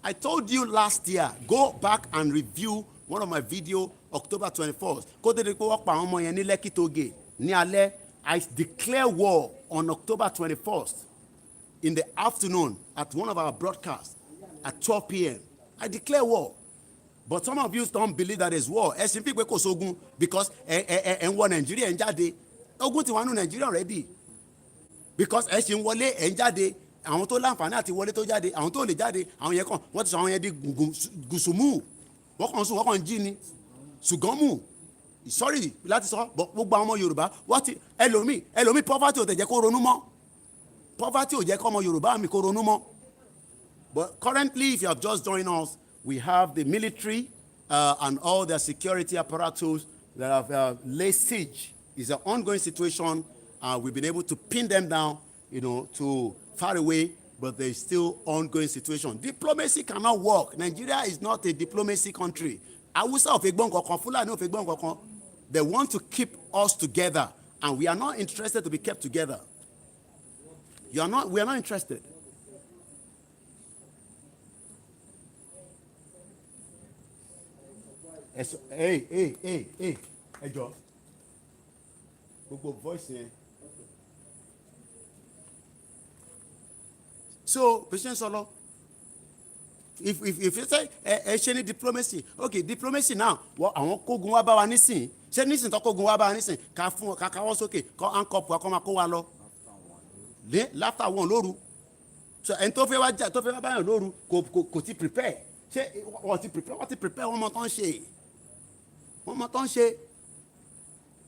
I told you last year, go back and review one of my video October 21st. Kó tó di pé wọ́n pa àwọn ọmọ yẹn ní Lekki Toll Gate ní alẹ́. I declare war on October 21st. In the afternoon at one of our broadcasts at 12 p.m. I declare war. But some of you don't believe that there's war. Ẹ sì ń fi pé kò sógun because ẹ ń wọ Nàìjíríà ń jáde. Ogun ti wà nù Nàìjíríà already. Because ẹ sì ń wọlé ẹ ń jáde. Àwọn tó láǹfààní àti wọlé tó jáde, àwọn tó lè jáde, àwọn yẹn kàn wọ́n ti sọ àwọn yẹn di gùsùmù. Wọ́n kàn sùn, wọ́n kàn jí ni. Ṣùgọ́mù. Sorry láti sọ, gbogbo àwọn ọmọ Yorùbá, wọ́n ti ẹlòmíì poverty ò tẹ̀ jẹ́ kó ronú mọ́. Poverty ò jẹ́ kọ́ ọmọ Yorùbá mi kó ronú mọ́. But currently, if you have just joined us, we have the military and all their security apparatus that have laid siege. It's an ongoing situation. We've been able to pin them down, to far away, but there's still ongoing situation. Diplomacy cannot work. Nigeria is not a diplomacy country. Hausa ò fẹ́ gbọ́ nǹkan kan, Fulani ò fẹ́ gbọ́ nǹkan kan. They want to keep us together, and we are not interested to be kept together. We are not interested. Hey, Joe. Gbogbo voice yẹn. So, President Solo, if you say ṣe ní diplomacy, okay, diplomacy now, àwọn kógun wá bá wa nísìn, ṣé nísìn tó kógun wá bá wa nísìn, ká káwọ́ sókè, kọ́ handcuff wa kọ́ máa kó wa lọ. láfta wọn lóru. So ẹni tó fẹ́ wá báyọ̀ lóru kò ti prepare. Ṣé wọ́n ti prepare wọ́n mọ tán ṣe.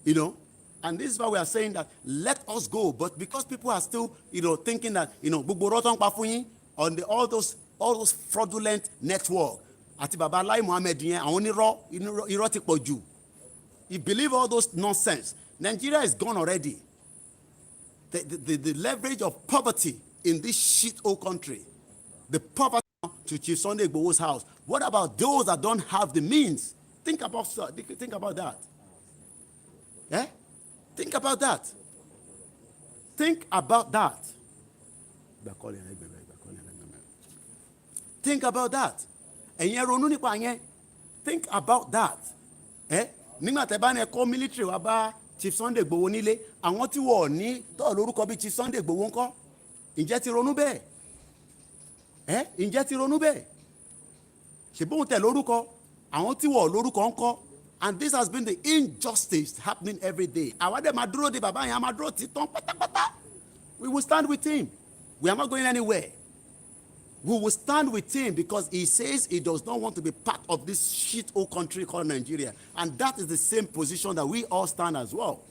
You know, and this is why we are saying that let us go. But because people are still, thinking that, gbogbo rọ́tọ́ ń pa fún yín on all those fraudulent network. Àti bàbá Lai Mohammed yẹn, àwọn irọ́ ti pọ̀ jù. You believe all those nonsense. Nigeria is gone already. The leverage of poverty in this shithole country, the poverty to Chief Sunday Igboho's house. What about those that don't have the means? Think about that. Yeah? Think about that. Think about that. Think about that. Ẹ̀yin ronú nípa yẹn. Think about that. Nígbà tẹ́ bá ní ẹ̀kọ́ military wá bá Chief Sunday Igboho nílé, àwọn tí wọ́n ní tọ́ lórúkọ bí Chief Sunday Igboho ńkọ́? Ǹjẹ́ ti ronú bẹ́ẹ̀? Ǹjẹ́ ti ronú bẹ́ẹ̀? Ṣèbóhùn tẹ̀ lórúkọ, àwọn tí wọ́n lórúkọ ńkọ́? And this has been the injustice happening every day. Àwa dẹ̀ máa dúró de bàbá yẹn, a máa dúró ti tán pátápátá. We will stand with him. We are not going anywhere. We will stand with him because he says he does not want to be part of this shithole country called Nigeria. And that is the same position that we all stand as well.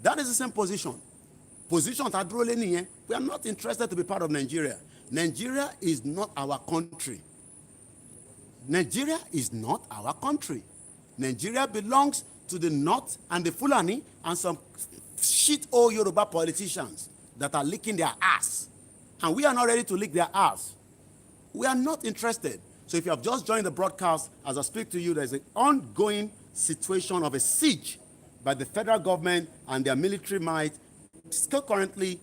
That is the same position. Position tá dúró lé nìyẹn. We are not interested to be part of Nigeria. Nigeria is not our country. Nigeria is not our country. Nigeria belongs to the North and the Fulani and some shithole Yoruba politicians that are licking their ass. And we are not ready to lick their ass. We are not interested. So if you have just joined the broadcast, as I speak to you, there's an ongoing situation of a siege by the federal government and their military might, still currently,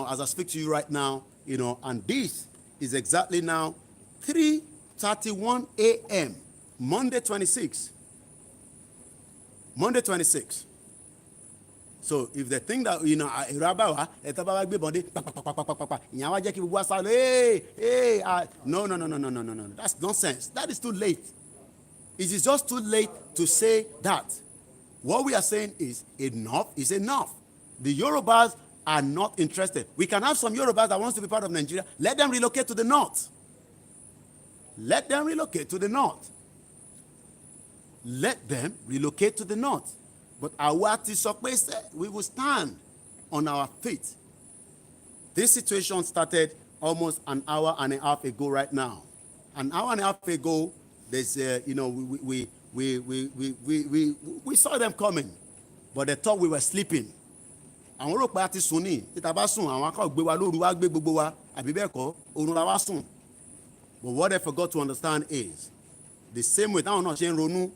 as I speak to you right now, and this is exactly now 3:31 a.m., Monday 26. So if they think that no, that's nonsense. That is too late. It is just too late to say that. What we are saying is enough is enough. The Yorubas are not interested. We can have some Yorubas that wants to be part of Nigeria. Let them relocate to the north. Let them relocate to the north. Let them relocate to the north. But we will stand on our feet. This situation started almost an hour and a half ago right now. An hour and a half ago, there's, we saw them coming, but they thought we were sleeping. Àwọn rò pé a ti sùn ní títa bá sùn àwọn akọ́ gbé wa lóru wá gbé gbogbo wa àbí bẹ́ẹ̀ kọ́ oorun la wá sùn. But what they forgot to understand is the same way táwọn náà ṣe ń ronú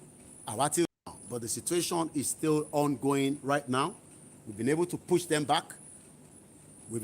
àwa ti rò. But the situation is still ongoing right now. We've been able to push them back. But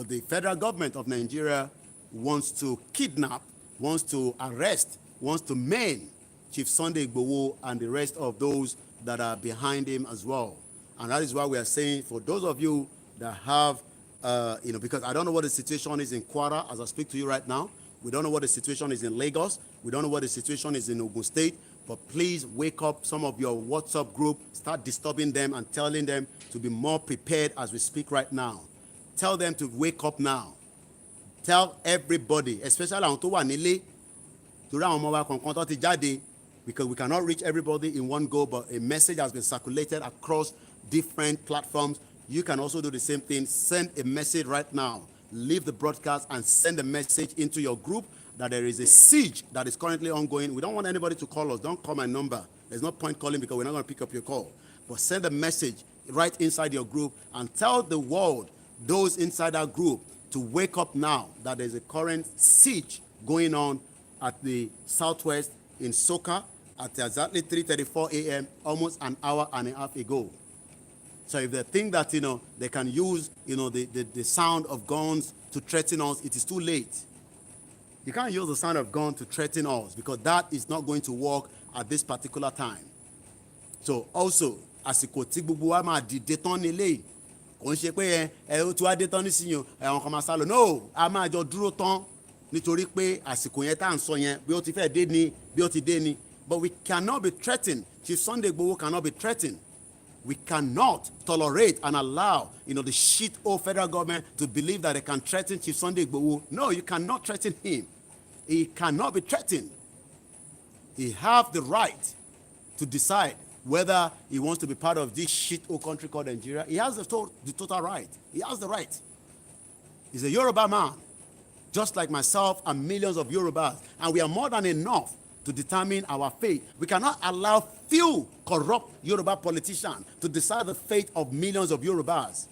the federal government of Nigeria wants to kidnap, wants to arrest, wants to maim Chief Sunday Igboho and the rest of those that are behind him as well. And that is why we are saying, for those of you that have, because I don't know what the situation is in Kwara as I speak to you right now. We don't know what the situation is in Lagos. We don't know what the situation is in Ogun State. But please wake up some of your WhatsApp group, start disturbing them and telling them to be more prepared as we speak right now. Tell them to wake up now. Tell everybody, especially àwọn tó wà nílé, torí àwọn ọmọ wa kankan tó ti jáde, because we cannot reach everybody in one go, but a message has been circulated across different platforms. You can also do the same thing. Send a message right now. Leave the broadcast and send a message into your group that there is a siege that is currently ongoing. We don't want anybody to call us. Don't call my number. There's no point calling because we're not going to pick up your call. But send a message right inside your group and tell the world, those inside that group, to wake up now that there's a current siege going on at the southwest in Soka at exactly 3:34 a.m., almost an hour and a half ago. So if they think that, they can use, the sound of guns to threaten us, it is too late. You can't use the sound of gun to threaten us because that is not going to work at this particular time. So also, àsìkò tí gbogbo wa máa dìde tán nílé, kò ń ṣe pé ó ti wá dé tán nísìnyí àwọn kan máa sá lọ. No, a máa jọ dúró tán nítorí pé àsìkò yẹn tá à ń sọ yẹn bí ó ti fẹ́ dé ni bí ó ti dé ni. But we cannot be threatened. Chief Sunday Igboho cannot be threatened. We cannot tolerate and allow, the shit-hole federal government to believe that they can threaten Chief Sunday Igboho. No, you cannot threaten him. He cannot be threatened. He has the right to decide whether he wants to be part of this shit-hole country called Nigeria. He has the total right. He has the right. He's a Yoruba man, just like myself and millions of Yorubas. And we are more than enough to determine our fate. We cannot allow few corrupt Yoruba politicians to decide the fate of millions of Yorubas.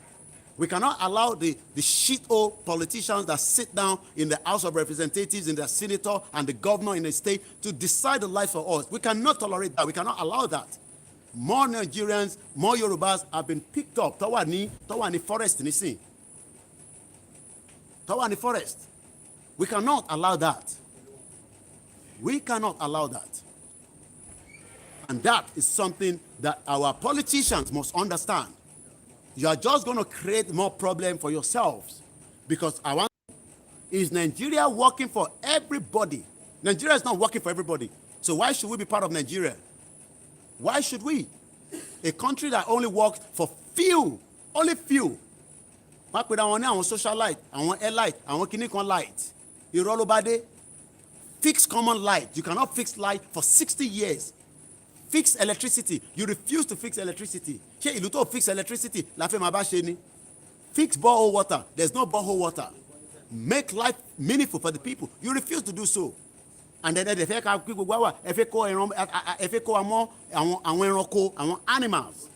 We cannot allow the shit-hole politicians that sit down in the House of Representatives, in the senator and the governor in the state to decide the life for us. We cannot tolerate that. We cannot allow that. More Nigerians, more Yorubas have been picked up. Tawani forest nisin. Tawani forest. We cannot allow that. We cannot allow that. And that is something that our politicians must understand. You are just going to create more problem for yourselves, because is Nigeria working for everybody? Nigeria is not working for everybody. So why should we be part of Nigeria? Why should we? A country that only works for few, only few. Mark with our social light, our airlight, our kinikon light. Irolobade. Fix common light. You cannot fix light for 60 years. Fix electricity. You refuse to fix electricity. Ṣé ìlú tó fix electricity la fẹ́ máa bá ṣe ni? Fix borehole water. There's no borehole water. Make life meaningful for the people. You refuse to do so. And then they fẹ́ ká kí gbogbo wa ẹ fẹ́ kó àwọn ẹranko, àwọn animals.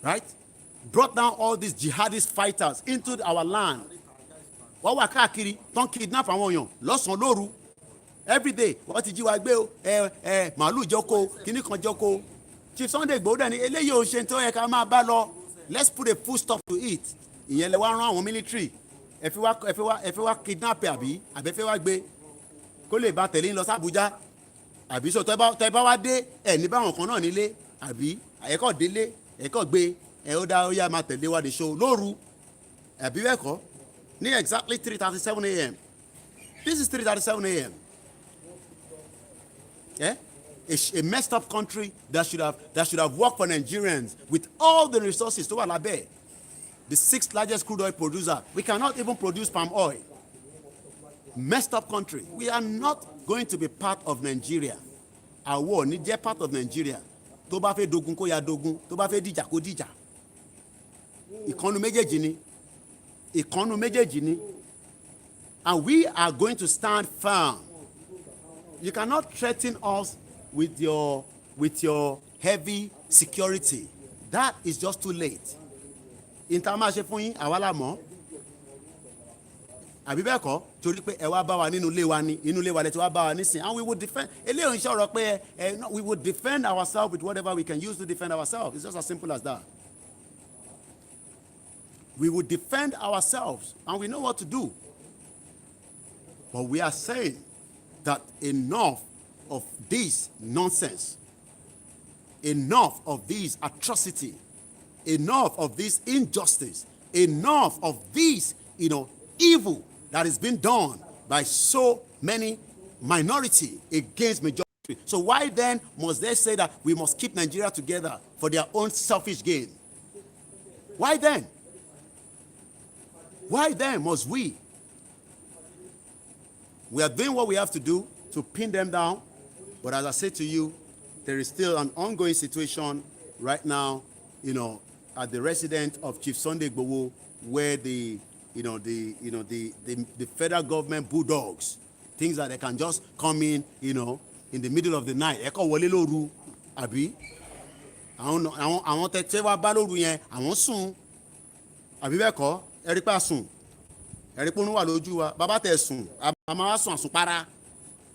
Right? Brought down all these jihadist fighters into our land. Wọ́n wà káàkiri tán kidnap àwọn èèyàn lọ́sàn-án lóru. Every day, wọ́n ti jí wa gbé o, màálù jọko, kíní kan jọko. Chief Sunday Igboho dẹ̀ ni eléyìí ò ṣe tó yẹ ká máa bá lọ. Let's put a full stop to it. Ìyẹn lè wá rán àwọn military. Ẹ fi wá kidnap àbí ẹ fẹ́ wá gbé. Kó lè bá tẹ̀lé lọ sí Abuja. Àbí so tẹ́ bá wá dé ẹ̀ ní báwọn kan náà nílé. Àbí ẹ̀kọ́ délé ẹ̀kọ́ gbé ó yá máa tẹ̀lé wa the show lóru. Àbí bẹ́ẹ̀ kọ́ ní exactly 3:37 a.m. This is 3:37 a.m. Yeah? A messed up country that should have worked for Nigerians with all the resources to Alabe, the 6th largest crude oil producer. We cannot even produce palm oil. Messed up country. We are not going to be part of Nigeria. Our war need to part of Nigeria. Tó bá fẹ́ dogun kó ya dogun, tó bá fẹ́ dìjà kó dìjà. Ìkànnù méjèèjì ni. And we are going to stand firm. You cannot threaten us with your heavy security. That is just too late. Intama ṣe fún yín àwa la mọ̀. Àbí bẹ́ẹ̀ kọ́ torí pé ẹ wá bá wa nínú ilé wa ni inú ilé wa lẹ ti wá bá wa nísìn, and we would defend. Eléyìí ń ṣọ̀rọ̀ pé we would defend ourselves with whatever we can use to defend ourselves. It's just as simple as that. We would defend ourselves and we know what to do. But we are saying that enough of this nonsense, enough of this atrocity, enough of this injustice, enough of this, evil that is being done by so many minority against majority. So why then must they say that we must keep Nigeria together for their own selfish gain? Why then? Why then must we? We are doing what we have to do to pin them down. But as I said to you, there is still an ongoing situation right now, at the residence of Chief Sunday Igboho, where the federal government bulldogs, things that they can just come in the middle of the night. Eko wọlé lóru, àbí? Àwọn tẹ́ wá bá lóru yẹn, àwọn sùn. Àbí bẹ́ẹ̀ kọ́, ẹ rí pé a sùn. Ẹ rí pé ó wà lójú wa. Bàbá tẹ́ sùn, a máa sùn àsùnpara.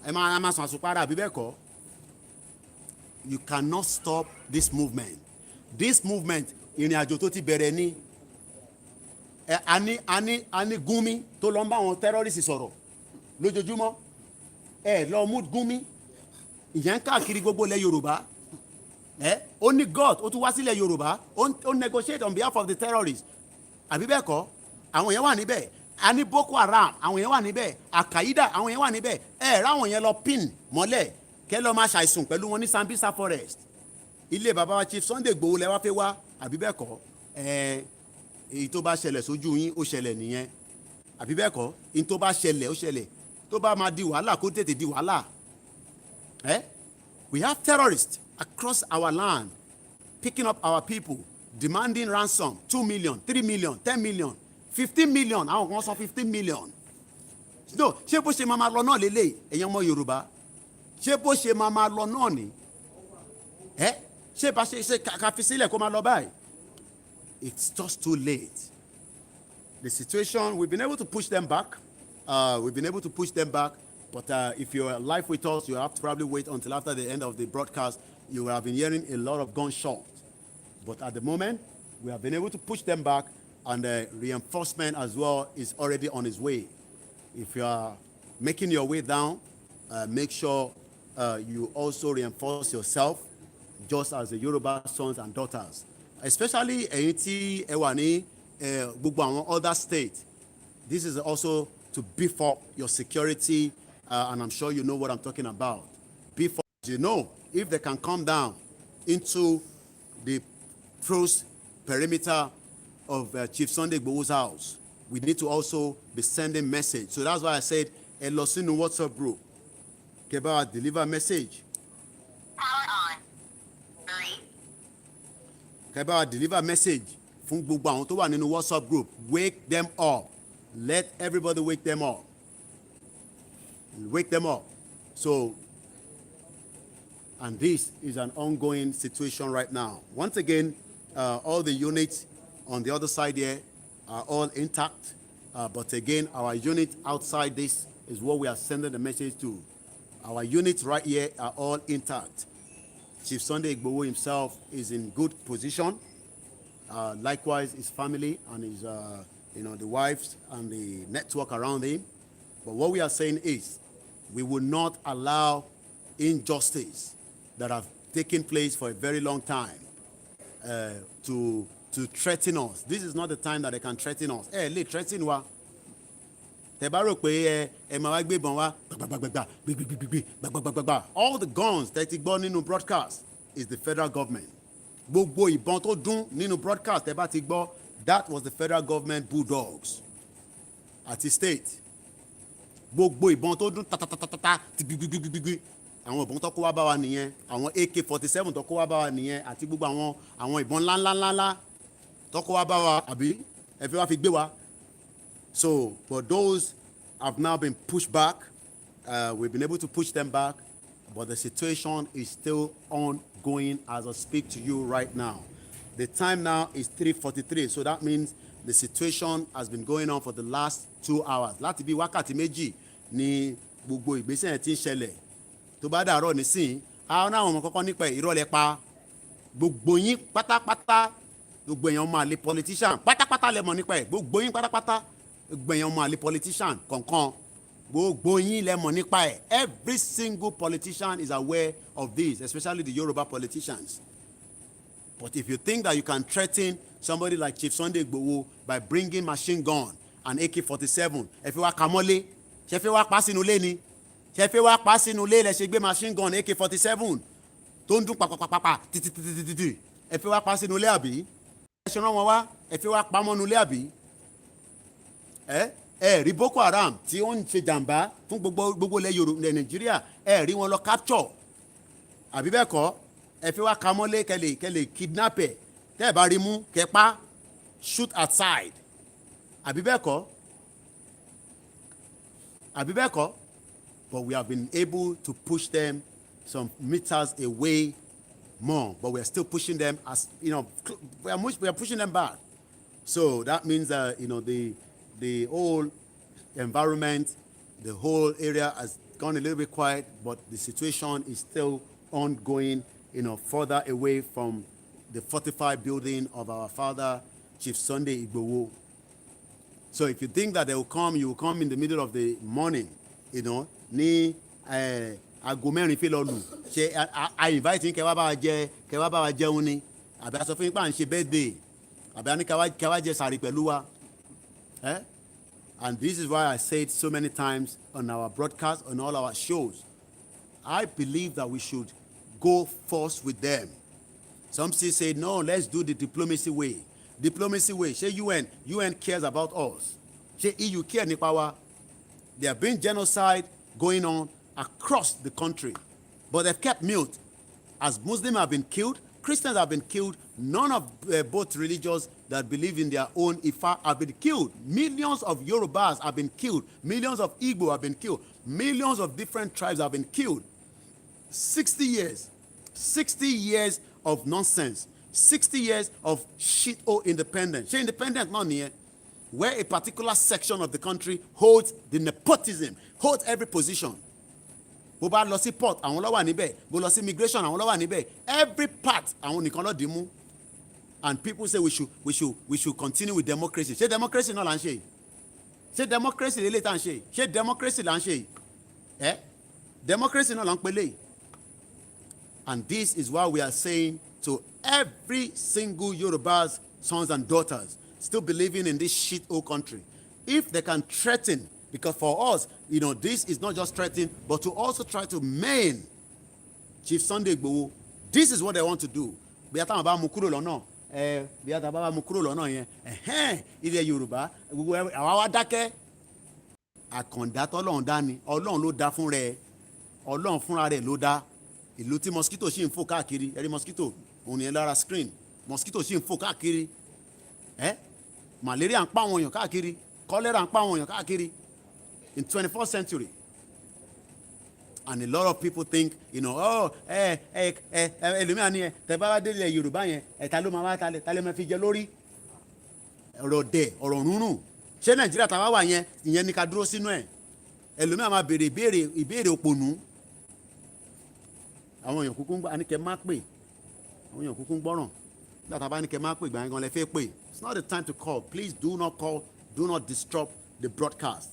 Ẹ máa sùn àsùnpara, àbí bẹ́ẹ̀ kọ́? You cannot stop this movement. This movement, ìrìn àjò tó ti bẹ̀rẹ̀ ní. A ní Gumi tó lọ ń bá àwọn terrorists sọ̀rọ̀ lójoojúmọ́. Lọ mú Gumi. Ìyẹn káàkiri gbogbo ilẹ̀ Yorùbá. Ó ní Govt, ó tún wá sílẹ̀ Yorùbá. Ó negotiate on behalf of the terrorists. Àbí bẹ́ẹ̀ kọ́? Àwọn yẹn wà níbẹ̀. A ní Boko Haram, àwọn yẹn wà níbẹ̀. Al-Qaeda, àwọn yẹn wà níbẹ̀. Ráwọn yẹn lọ pin mọ́lẹ̀ kẹ́ lọ máa ṣàìsùn pẹ̀lú wọn ní Sambisa forest. ilé bàbá wa Chief Sunday Igboho lẹ wá fẹ́ wá àbí bẹ́ẹ̀ kọ́ èyí tó bá ṣẹlẹ̀ sójú yín ó ṣẹlẹ̀ nìyẹn àbí bẹ́ẹ̀ kọ́ èyí tó bá ṣẹlẹ̀ ó ṣẹlẹ̀ tó bá máa di wàhálà kó tètè di wàhálà. We have terrorists across our land picking up our people, demanding ransom 2 million, 3 million, 10 million, 15 million. Àwọn kan sọ 15 million. No, ṣé bó ṣe máa lọ náà lélẹ̀ ẹ̀yin ọmọ Yorùbá? Ṣé bó ṣe máa lọ náà ni? Ṣé bá ṣe ká fi sílẹ̀ kó máa lọ báyìí? It's just too late. The situation, we've been able to push them back. But if you're live with us, you have to probably wait until after the end of the broadcast. You have been hearing a lot of gunshots. But at the moment, we have been able to push them back, and the reinforcement as well is already on its way. If you are making your way down, make sure you also reinforce yourself, just as the Yoruba sons and daughters. Especially ẹ̀yin tí ẹ wà ní gbogbo àwọn other states. This is also to beef up your security, and I'm sure you know what I'm talking about. Beef up, you know, if they can come down into the close perimeter of Chief Sunday Igboho's house, we need to also be sending message. So that's why I said, ẹ lọ sínú WhatsApp group, kẹ́ bá wa deliver message. Power on. 3. Kẹ́ bá wa deliver message fún gbogbo àwọn tó wà nínú WhatsApp group. Wake them up. Let everybody wake them up. Wake them up. So, and this is an ongoing situation right now. Once again, all the units on the other side here are all intact. But again, our unit outside this is what we are sending the message to. Our units right here are all intact. Chief Sunday Igboho himself is in good position. Likewise, his family and his, the wives and the network around him. But what we are saying is, we will not allow injustice that have taken place for a very long time to threaten us. This is not the time that they can threaten us. Lè threaten wa. Tẹ́ bá rò pé ẹ máa wá gbé ìbọn wá gbàgbàgbàgbà. All the guns that ti gbọ́ nínú broadcast is the federal government. Gbogbo ìbọn tó dún nínú broadcast tẹ́ bá ti gbọ́, that was the federal government bulldogs àti state. Gbogbo ìbọn tó dún tatatatata ti gbigbigbigbi. Àwọn ìbọn tó kó wá bá wa nìyẹn. Àwọn AK-47 tó kó wá bá wa nìyẹn àti gbogbo àwọn ìbọn ńláńláńlá tó kó wá bá wa àbí ẹ fi wá fi gbé wa. So, but those have now been pushed back. We've been able to push them back, but the situation is still ongoing as I speak to you right now. The time now is 3:43, so that means the situation has been going on for the last 2 hours. Láti bí wákàtí méjì ni gbogbo ìgbésẹ̀ tí ń ṣẹlẹ̀. Tó bá dàárọ̀ nísìn, àwọn ọmọ kọ́kọ́ nípa ìrọ̀lẹ́ pa gbogbo yín pátápátá, gbogbo èèyàn máa lè politician pátápátá lẹ mọ̀ nípa ẹ̀, gbogbo yín pátápátá. Gbẹ̀yàn máa lè politician kọ̀ọ̀kan gbogbo yín lẹ mọ̀ nípa ẹ̀. Every single politician is aware of this, especially the Yoruba politicians. But if you think that you can threaten somebody like Chief Sunday Igboho by bringing machine gun and AK-47, ẹ fi wá kamọ́lé, ṣe fi wá pa sínú ilé ni, ṣe fi wá pa sínú ilé lẹ ṣe gbé machine gun AK-47 tó ń dún pàpàpàpà títítítítítí, ẹ fi wá pa sínú ilé àbí? Ẹ ṣe rán wọn wá, ẹ fi wá pamọ́ nínú ilé àbí? Rí Boko Haram tí ó ń ṣe jàǹbá fún gbogbo ilẹ̀ Yorùbá Nàìjíríà, rí wọn lọ capture àbí bẹ́ẹ̀ kọ́, ẹ fi wá kamọ́lé kẹlẹ̀ kidnap ẹ̀, tẹ́ ẹ bá rí mú kẹpa shoot outside àbí bẹ́ẹ̀ kọ́. But we have been able to push them some meters away more, but we are still pushing them as we are pushing them back. So that means that the whole environment, the whole area has gone a little bit quiet, but the situation is still ongoing, further away from the fortified building of our father, Chief Sunday Igboho. So if you think that they will come, you will come in the middle of the morning, ní aago mẹ́rin fi lọ lù. Ṣé I invite yín kẹ́ wá bá wa jẹun ni? Àbí a sọ fún yín pé à ń ṣe birthday? Àbí a ní kẹ́ wá jẹ sààrì pẹ̀lú wa? And this is why I said so many times on our broadcast, on all our shows, I believe that we should go first with them. Some still say, no, let's do the diplomacy way. Diplomacy way. Say UN cares about us. Say EU care nípa wa. There have been genocide going on across the country. But they've kept mute. As Muslims have been killed, Christians have been killed, none of both religions that believe in their own Ifa have been killed. Millions of Yorubas have been killed. Millions of Igbo have been killed. Millions of different tribes have been killed. 60 years of nonsense. 60 years of shit-o independence. Say independence not near, where a particular section of the country holds the nepotism, holds every position. Bó bá lọ sí port, àwọn ló wà níbẹ̀. Bó lọ sí immigration, àwọn ló wà níbẹ̀. Every part, àwọn nìkan ló dì mú. And people say we should continue with democracy. Ṣé democracy náà là ń ṣe? Ṣé democracy lélẹ̀ tá ń ṣe? Ṣé democracy là ń ṣe? Democracy náà là ń pè lè. And this is why we are saying to every single Yoruba's sons and daughters still believing in this shit old country, if they can threaten, because for us, this is not just threatening, but to also try to maim Chief Sunday Igboho. This is what they want to do. Bí a táwọn bá mú kúrò lọ́nà, bí a táwọn bá mú kúrò lọ́nà yẹn, ilẹ̀ Yorùbá, gbogbo àwa wá dákẹ́. Àkàndá tọ́lọ́run dá ni, Ọlọ́run ló dá fún rẹ̀, Ọlọ́run fúnra rẹ̀ ló dá. Ìlú tí mosquito ṣì ń fò káàkiri, ẹ̀rí mosquito, òun ni ẹ lára screen, mosquito ṣì ń fò káàkiri. Malaria ń pa àwọn èèyàn káàkiri, cholera ń pa àwọn èèyàn káàkiri. In 21st century. And a lot of people think, ẹlòmíràn ni tẹ́ bá wá délé Yorùbá yẹn, ta ló máa wá ta lè máa fi jẹ lórí. Ọ̀rọ̀ dẹ̀, ọ̀rọ̀ rúnrún. Ṣé Nàìjíríà tá wá wà yẹn, ìyẹn ni ká dúró sínú ẹ̀. Ẹlòmíràn máa béèrè ìbéèrè òpònú. Àwọn èèyàn kúkú ń gbọ́, àníkẹ́ má pè. Àwọn èèyàn kúkú ń gbọ́ràn. Nígbà tá a bá ní kẹ́ má pè, ìgbà yẹn gan lẹ fẹ́ pè. It's not the time to call. Please do not call. Do not disrupt the broadcast.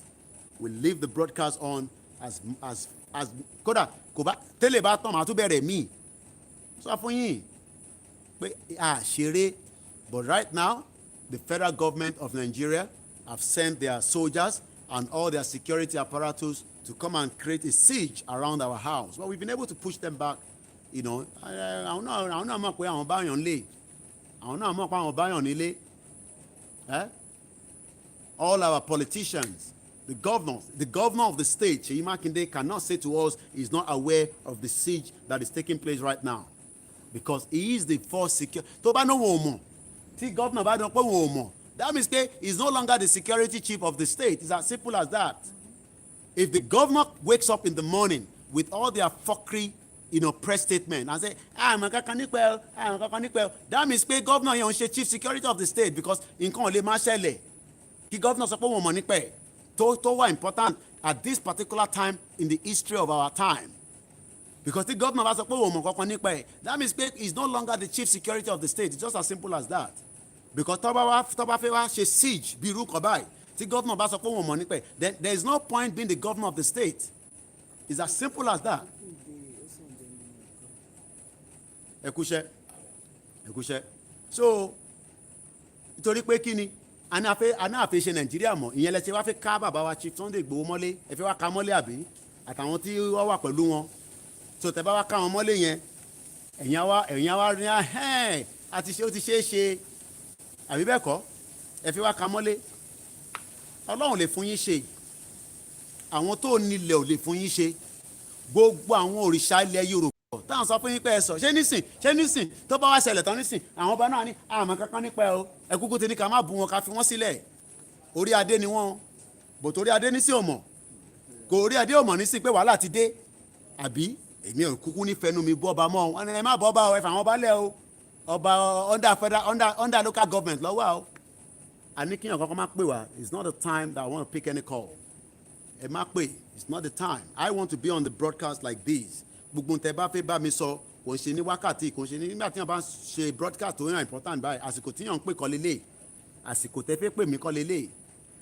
We leave the broadcast on as kódà kò bá tẹ́lẹ̀ bá tán màá tún bẹ̀rẹ̀ míì. Sọ fún yín pé ṣeré. But right now, the federal government of Nigeria have sent their soldiers and all their security apparatus to come and create a siege around our house. But we've been able to push them back. Àwọn náà mọ̀ pé àwọn báyọ̀ ń lé. Àwọn náà mọ̀ pé àwọn báyọ̀ nílé. All our politicians, the governor of the state, Seyi Makinde, cannot say to us he's not aware of the siege that is taking place right now, because he is the first security. Tó bá náà wọ́n mọ̀, tí governor bá dán pé wọ́n mọ̀, that means pé he's no longer the security chief of the state. It's as simple as that. If the governor wakes up in the morning with all their fuckery, press statement and say, I'm a kakanipel, that means pé governor yẹn ń ṣe chief security of the state, because nǹkan ò lè má ṣẹlẹ̀. Kí governor sọ pé wọ́n mọ̀ nípa ẹ̀. tó wà important at this particular time in the history of our time, because the governor bá sọ pé òun mọ̀ kankan nípa ẹ̀, that means pé he is no longer the chief security of the state. It's just as simple as that. Because tó bá fẹ́ wá ṣe siege bí irú kan báyìí, tí governor bá sọ pé òun mọ̀ nípa ẹ̀, then there is no point being the governor of the state. It's as simple as that. Ẹ kúṣẹ́. So nítorí pé kí ni àná àfẹ́ ṣe Nàìjíríà mọ̀, ìyẹn lẹ ṣe wá fẹ́ ká bàbá wa Chief Sunday Igboho mọ́lé, ẹ fẹ́ wá ká mọ́lé àbí àtàwọn tí wọ́n wà pẹ̀lú wọn. So tẹ bá wá ká wọn mọ́lé yẹn, ẹ̀yin àwa rí àti ṣe ó ti ṣeé ṣe àbí bẹ́ẹ̀ kọ́, ẹ fẹ́ wá ká mọ́lé. Ọlọ́run lè fún yín ṣe, àwọn tó nílẹ̀ ò lè fún yín ṣe, gbogbo àwọn òrìṣà ilẹ̀ Yorùbá táwọn sọ fún yín pé ẹ sọ ṣé nísìn tó bá wá ṣẹlẹ̀ tán nísìn àwọn ọba náà ní àmọ́ kankan nípa ẹ o, ẹ kúkú ti ní ká má bú wọn ká fi wọ́n sílẹ̀. Orí adé ni wọ́n, bò torí adé ní sí òmọ̀, kò orí adé òmọ̀ ní sí pé wàhálà ti dé àbí. Èmi ò kúkú ní fẹnu mi bọ́ ọba mọ́ wọn, ẹ má bọ́ ọba o, ẹ fà wọn balẹ̀ o, ọba under local government lọ́wọ́ o. A ní kíyàn kankan má pè wá. It's not the time that I want to pick any call. Ẹ má pè, it's not the time. I want to be on the broadcast like this. Gbogbo tẹ bá fẹ́ bá mi sọ, kò ń ṣe ní wákàtí, kò ń ṣe ní nígbà tí wọ́n bá ń ṣe broadcast tó yàn important báyìí, àsìkò tí yàn ń pè kọ́ lélẹ̀, àsìkò tẹ fẹ́ pè mí kọ́ lélẹ̀,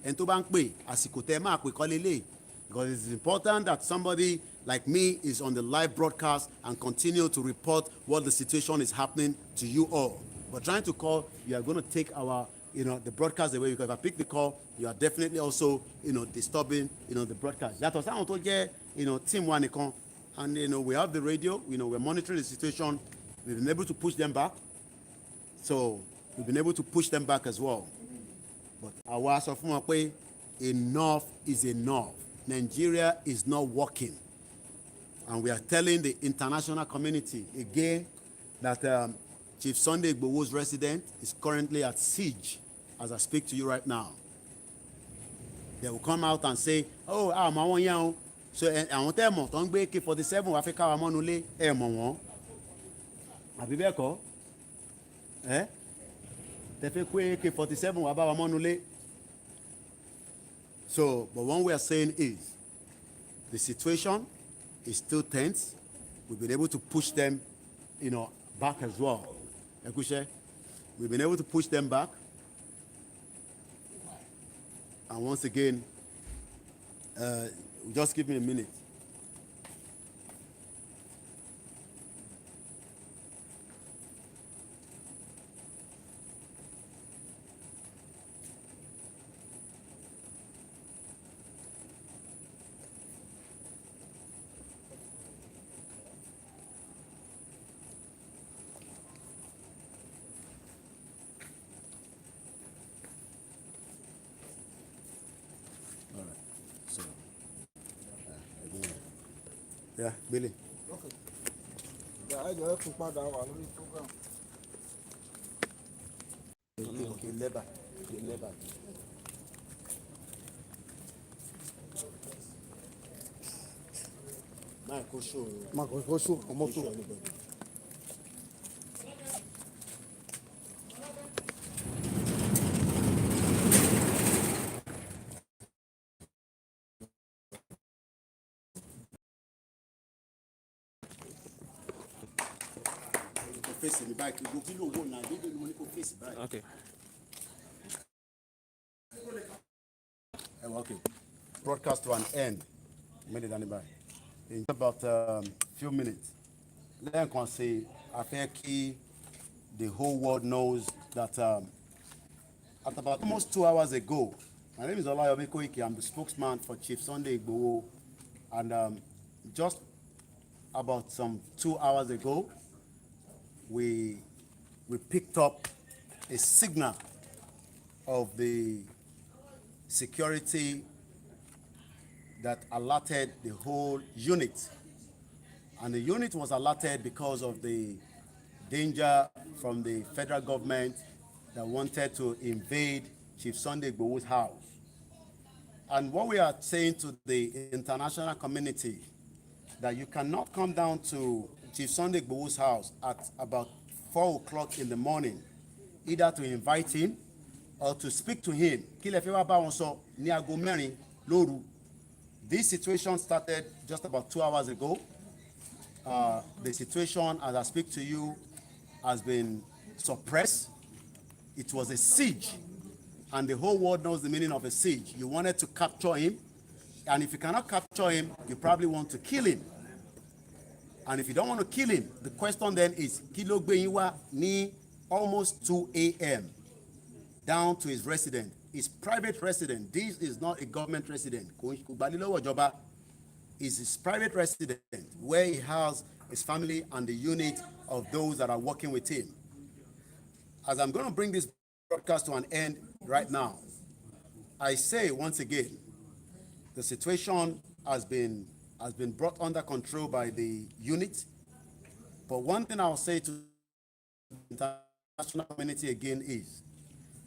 ẹni tó bá ń pè àsìkò tẹ máa pè kọ́ lélẹ̀, because it's important that somebody like me is on the live broadcast and continue to report what the situation is happening to you all. But trying to call, you are going to take our the broadcast away, because if I pick the call, you are definitely also disturbing the broadcast. Yàtọ̀ sáwọn tó jẹ́ team wa nìkan. And we have the radio, we're monitoring the situation. We've been able to push them back. So we've been able to push them back as well. But àwa sọ fún wọn pé enough is enough. Nigeria is not working. And we are telling the international community again that Chief Sunday Igboho's residence is currently at siege as I speak to you right now. They will come out and say, oh, àmọ́ wọn yẹn o. So àwọn tẹ́ ẹ̀ mọ̀ tó ń gbé AK-47 wá fẹ́ káwa mọ́nulé ẹ̀ mọ̀ wọ́n. Àbí bẹ́ẹ̀ kọ́? Tẹ́ fẹ́ pé AK-47 wá bá wa mọ́nulé. So, but what we are saying is, the situation is still tense. We've been able to push them, back as well. We've been able to push them back. And once again, just give me a minute. Yeah, Billy. Okay. Yeah, I just put my down on the program. Okay, labor. Marco, go show. I'm up to. Okay. Okay. Broadcast to an end. In about few minutes. Then can say, I think the whole world knows that at about almost 2 hours ago, my name is Olayomi Koiki. I'm the spokesman for Chief Sunday Igboho, and just about some 2 hours ago, we picked up a signal of the security that alerted the whole unit. And the unit was alerted because of the danger from the federal government that wanted to invade Chief Sunday Igboho's house. And what we are saying to the international community, that you cannot come down to Chief Sunday Igboho's house at about 4 o'clock in the morning, either to invite him or to speak to him. This situation started just about 2 hours ago. The situation, as I speak to you, has been suppressed. It was a siege, and the whole world knows the meaning of a siege. You wanted to capture him, and if you cannot capture him, you probably want to kill him. And if you don't want to kill him, the question then is, Kilo Gbeyiwa ni almost 2 a.m. down to his residence, his private residence. This is not a government residence. Is his private residence where he has his family and the unit of those that are working with him. As I'm going to bring this broadcast to an end right now, I say once again, the situation has been brought under control by the unit. But one thing I'll say to the international community again is,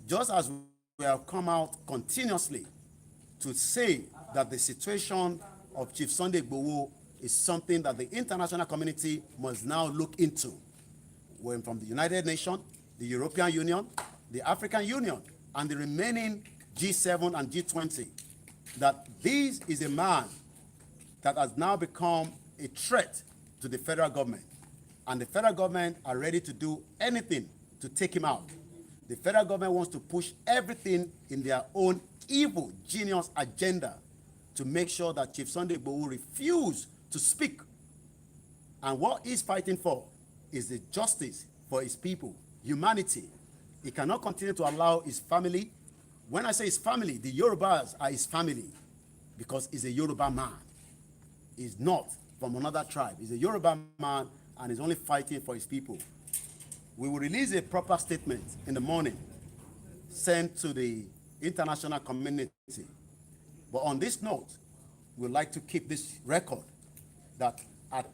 just as we have come out continuously to say that the situation of Chief Sunday Igboho is something that the international community must now look into. When from the United Nations, the European Union, the African Union, and the remaining G7 and G20, that this is a man that has now become a threat to the federal government. And the federal government are ready to do anything to take him out. The federal government wants to push everything in their own evil, genius agenda to make sure that Chief Sunday Igboho refuse to speak. And what he's fighting for is the justice for his people, humanity. He cannot continue to allow his family. When I say his family, the Yorubas are his family because he's a Yoruba man. He's not from another tribe. He's a Yoruba man and he's only fighting for his people. We will release a proper statement in the morning sent to the international community. But on this note, we'd like to keep this record that at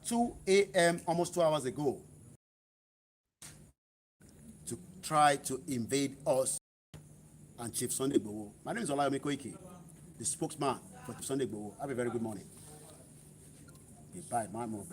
2 a.m., almost 2 hours ago, to try to invade us and Chief Sunday Igboho. My name is Olayomi Koiki, the spokesman for Chief Sunday Igboho. Have a very good morning. Bye, my move,